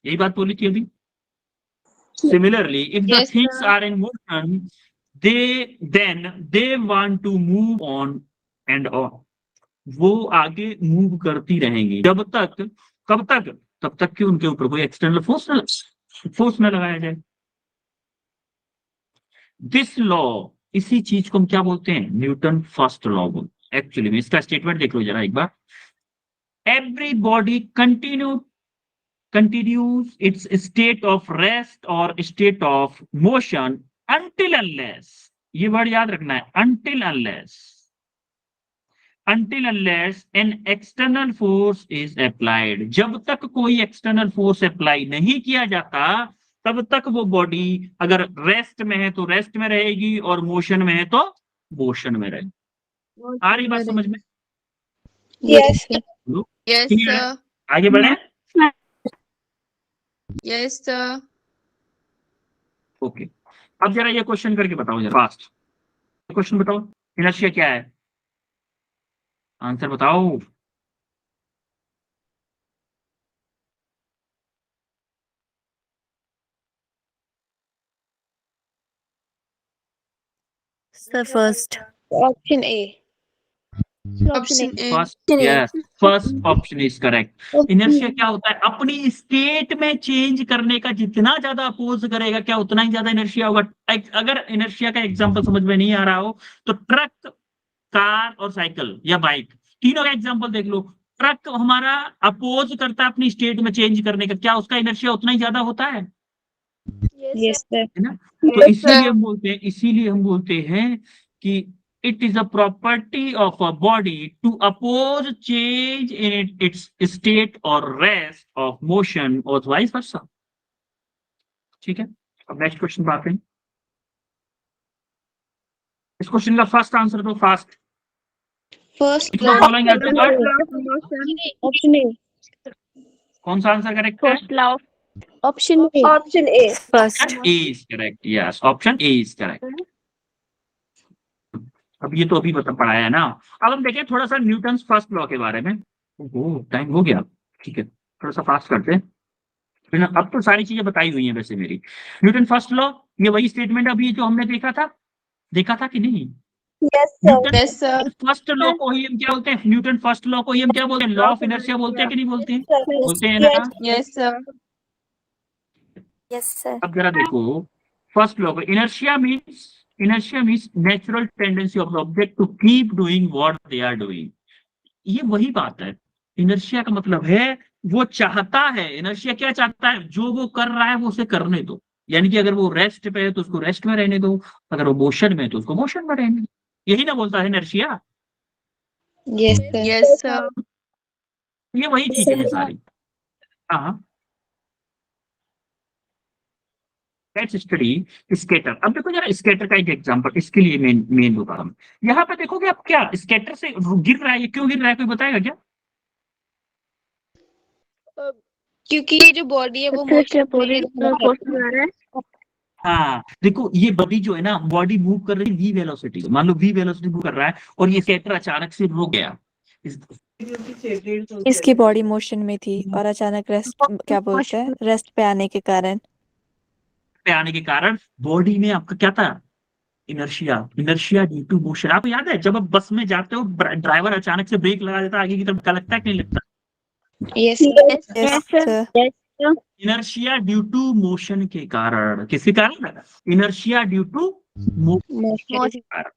यही बात बोली थी अभी। Similarly if the Yes, things sir. Are in motion they want to move on and on. वो आगे move करती रहेंगी जब तक, कब तक? तब तक कि उनके ऊपर कोई एक्सटर्नल फोर्स न लगाया जाए। दिस लॉ, इसी चीज को हम क्या बोलते हैं? न्यूटन फर्स्ट लॉ बोलते हैं। एक्चुअली में इसका स्टेटमेंट देख लो जरा एक बार। Every body continues its state of rest or state of motion until unless, ये वर्ड याद रखना है, until unless an external force is applied। जब तक कोई एक्सटर्नल फोर्स अप्लाई नहीं किया जाता तब तक वो बॉडी अगर रेस्ट में है तो रेस्ट में रहेगी, और मोशन में है तो मोशन में रहेगी। आ रही बात समझ में? Yes, sir. Yes, ठीक है, sir. आगे बढ़े। Yes, sir. ओके, अब जरा ये क्वेश्चन करके बताओ जरा फास्ट। क्वेश्चन बताओ, इनर्शिया क्या है? आंसर बताओ। Sir, first. Option A. Option A. First, yes, first option is correct. Inertia क्या होता है? अपनी स्टेट में चेंज करने का जितना ज्यादा अपोज करेगा क्या उतना ही ज्यादा इनर्शिया होगा। अगर इनर्शिया का एग्जांपल समझ में नहीं आ रहा हो तो ट्रक कार और साइकिल या बाइक, तीनों का एग्जांपल देख लो। ट्रक हमारा अपोज करता है अपनी स्टेट में चेंज करने का, क्या उसका इनर्शिया उतना ही ज्यादा होता है Yes, sir. है ना? तो इसीलिए हम बोलते हैं कि it is a property of a body to oppose change in its state और रेस्ट ऑफ मोशन और वाइस वर्सा। ठीक है, अब नेक्स्ट क्वेश्चन बात करें। इस क्वेश्चन का फर्स्ट आंसर दो फास्ट। First इसको following as the word, Option A. कौन सा आंसर करेक्ट है? First law of Option A. Option A. first. A is correct. Yes, option A is correct. अब ये तो अभी बता पढ़ाया है ना। अब हम देखें थोड़ा सा न्यूटन फर्स्ट लॉ के बारे में। ओहो, टाइम हो गया, ठीक है, थोड़ा सा फास्ट करते हैं। फिर ना, अब तो सारी चीजें बताई हुई हैं वैसे मेरी। न्यूटन फर्स्ट लॉ, ये वही स्टेटमेंट अभी जो हमने देखा था कि नहीं? Yes, sir. Newton Yes, sir. First law को ही हम क्या बोलते हैं? न्यूटन फर्स्ट लॉ को ही हम क्या बोलते हैं? लॉ ऑफ इनर्शिया बोलते हैं कि नहीं बोलते हैं? बोलते हैं ना। Yes, sir. Yes, sir. अब जरा देखो फर्स्ट लॉ को, inertia means natural tendency of object to keep doing what they are doing. ये वही बात है, इनर्शिया का मतलब है वो चाहता है, इनर्शिया क्या चाहता है? जो वो कर रहा है वो उसे करने दो। यानी कि अगर वो रेस्ट पे है तो उसको रेस्ट में रहने दो, अगर वो मोशन में है तो उसको मोशन में रहने दो। यही ना बोलता है inertia. Yes, sir. Yes, sir. ये वही चीजें हैं सारी। हाँ, लेट्स स्टडी स्केटर। अब देखो जरा स्केटर का एक एग्जांपल, इसके लिए मेन होगा हम। यहाँ पे देखोगे अब क्या स्केटर से गिर रहा है, ये क्यों गिर रहा है कोई बताएगा क्या? क्योंकि ये जो बॉडी है वो मोशन हाँ देखो, ये बॉडी जो है ना, बॉडी मूव कर रही है वी वेलोसिटी, मान लो वी वेलोसिटी मूव कर रहा है और ये स्केटर अचानक से रुक गया। इसकी बॉडी मोशन में थी और अचानक रेस्ट, क्या बोलते हैं, रेस्ट पे आने के कारण बॉडी में आपका क्या था? Inertia due to motion. आपको याद है जब आप बस में जाते हो ड्राइवर अचानक से ब्रेक लगा देता है आगे की तरफ, क्या लगता है कि नहीं लगता? Yes, sir. Inertia due to motion के कारण। किसके कारण? इनर्शिया ड्यू टू मोशन के कारण।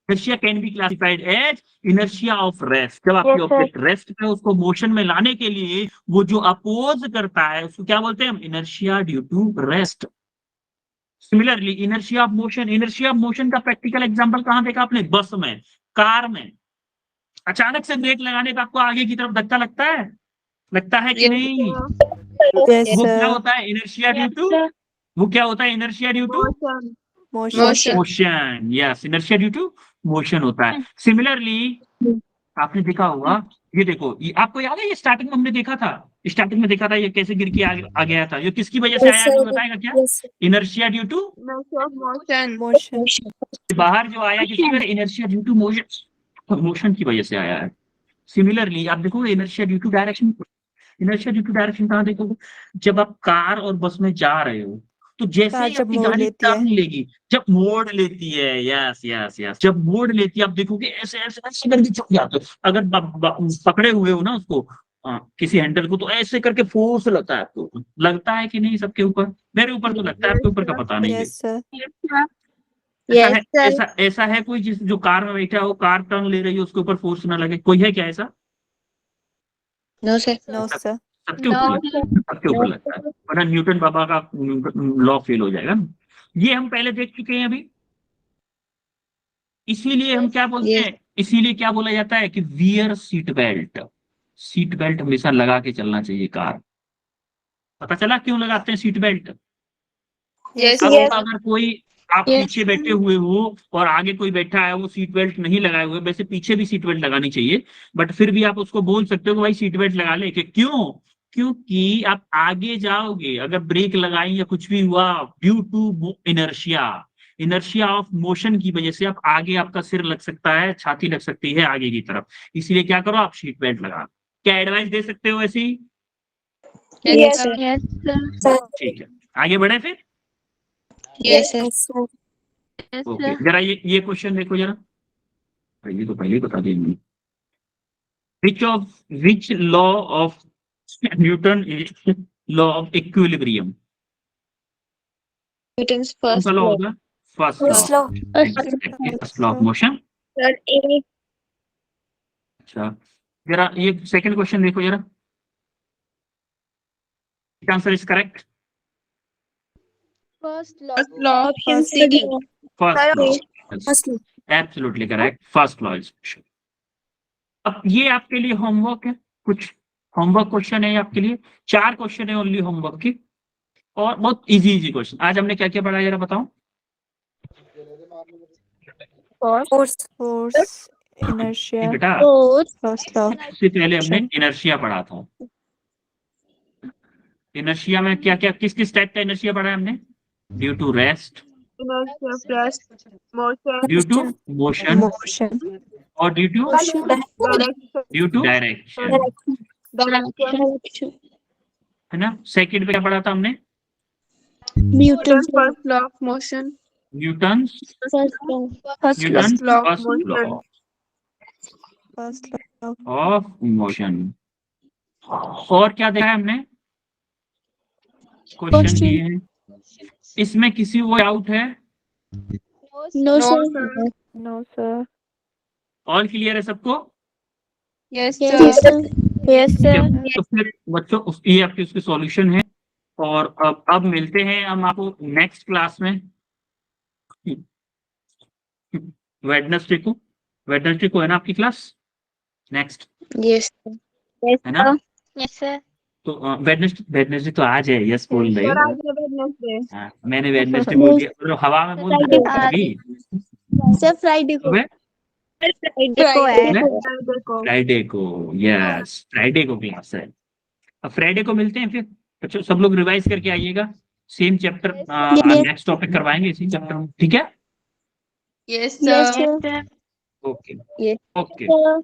Inertia can be classified as inertia of rest. जब आपकी ऑब्जेक्ट रेस्ट पे उसको मोशन में लाने के लिए वो जो अपोज करता है उसको क्या बोलते हैं हम? Inertia due to rest. Similarly inertia of motion का प्रैक्टिकल एग्जांपल कहां देखा आपने? बस में, कार में। अचानक से ब्रेक लगाने पर आपको आगे की तरफ धक्का लगता है कि नहीं? Yes, वो क्या sir. होता है? Inertia due to Motion. Motion. Yes, inertia due to motion होता है। सिमिलरली आपने देखा होगा, ये देखो, ये आपको याद है, ये स्टार्टिंग में हमने देखा था ये कैसे गिर के आ गया था। ये किसकी वजह से आया कोई बताएगा क्या? Yes, sir. Inertia due to Motion. Motion. बाहर जो आया किसकी वजह? इनर्शिया ड्यू टू मोशन की वजह से आया है। सिमिलरली आप देखो इनर्शिया ड्यू टू डायरेक्शन कहाँ देखोगे? जब आप कार और बस में जा रहे हो तो जैसे कार ही जब अपनी मोड़ गाड़ी लेती है। टर्न लेगी, जब मोड़ लेती है, यस, जब मोड़ लेती है आप देखोगे ऐसे करके चुक जाते हो। अगर पकड़े हुए हो ना उसको, किसी हैंडल को, तो ऐसे करके फोर्स लगता है आपको। लगता है कि नहीं सबके ऊपर? मेरे ऊपर तो लगता है, आपके ऊपर का पता नहीं है। Yes, sir. ऐसा है कोई जो कार में बैठा हो, कार टर्न ले रही है, उसके ऊपर फोर्स ना लगे? कोई है क्या ऐसा? No, sir. No, sir. सबके ऊपर लगता है, वरना न्यूटन बाबा का लॉ फेल हो जाएगा ना। ये हम पहले देख चुके हैं अभी। इसीलिए हम क्या बोलते हैं? इसीलिए क्या बोला जाता है कि वियर सीट बेल्ट हमेशा लगा के चलना चाहिए कार। पता चला क्यों लगाते हैं सीट बेल्ट? Yes, अब yes. अगर कोई आप पीछे बैठे हुए हो और आगे कोई बैठा है वो सीट बेल्ट नहीं लगाए हुए, वैसे पीछे भी सीट बेल्ट लगानी चाहिए, बट फिर भी आप उसको बोल सकते हो कि भाई सीट बेल्ट लगा ले। क्यों? क्योंकि आप आगे जाओगे, अगर ब्रेक लगाई या कुछ भी हुआ, due to inertia of motion की वजह से आप आगे, आपका सिर लग सकता है, छाती लग सकती है आगे की तरफ। इसलिए क्या करो, आप सीट बेल्ट लगा। क्या एडवाइस दे सकते हो ऐसी? Yes, sir. Sir. ठीक है, आगे बढ़े फिर। Yes, sir. ओके, जरा ये क्वेश्चन देखो जरा, ये तो पहले ही बता देंगे। Which law of Newton is law of equilibrium? Newton's कौन first सा लॉ law. होगा? First law of motion. Sir, A. अच्छा, जरा ये सेकंड क्वेश्चन देखो जरा, answer is correct. First law. First law. Option First C. law. First law, First law. Absolutely correct, first law is. अब ये आपके लिए होमवर्क है, कुछ होमवर्क क्वेश्चन है ये आपके लिए, 4 क्वेश्चन है ओनली होमवर्क की, और बहुत इजी क्वेश्चन। आज हमने क्या क्या पढ़ा जरा बताओ। Force. Inertia. बेटा Force. First law. इससे पहले हमने इनर्शिया पढ़ा था। इनर्शिया में क्या क्या किस किस टाइप का इनर्शिया पढ़ा है हमने? Due to rest, Inertia plus motion. Due to motion, Motion. और due to Direction. Direction, Direction. है ना। सेकंड पे क्या पढ़ा था हमने? Newton's First law of motion. Newton's first law. Newton's law of first law motion. First law. Of motion. और क्या देखा है हमने? क्वेश्चन दिए हैं, इसमें किसी को डाउट है? No, sir. No, sir. All clear है सबको? Yes, Yes, sir. sir. Yes, sir. तो फिर बच्चों ये आपकी उसकी सॉल्यूशन है, और अब मिलते हैं हम आपको नेक्स्ट क्लास में वेडनेसडे को है ना आपकी class next, Yes, sir. Yes, है ना? Yes, sir. तो वेडनेसडे तो आज है, यस बोल रहे Sir, हो। आज है Wednesday. हाँ, मैंने वेडनेसडे बोल दिया, तो हवा में बोल दिया अभी। Sir, Friday को. अबे, Friday को है. Friday को. फ्राइडे को, यस फ्राइडे को क्लास है। अब फ्राइडे को मिलते हैं फिर बच्चों, सब लोग रिवाइज करके आइएगा, same chapter Yes. Next topic करवाएंगे इसी चैप्टर में, ठीक है? Yes, Yes, sir. sir. Okay Yes. Okay Sir.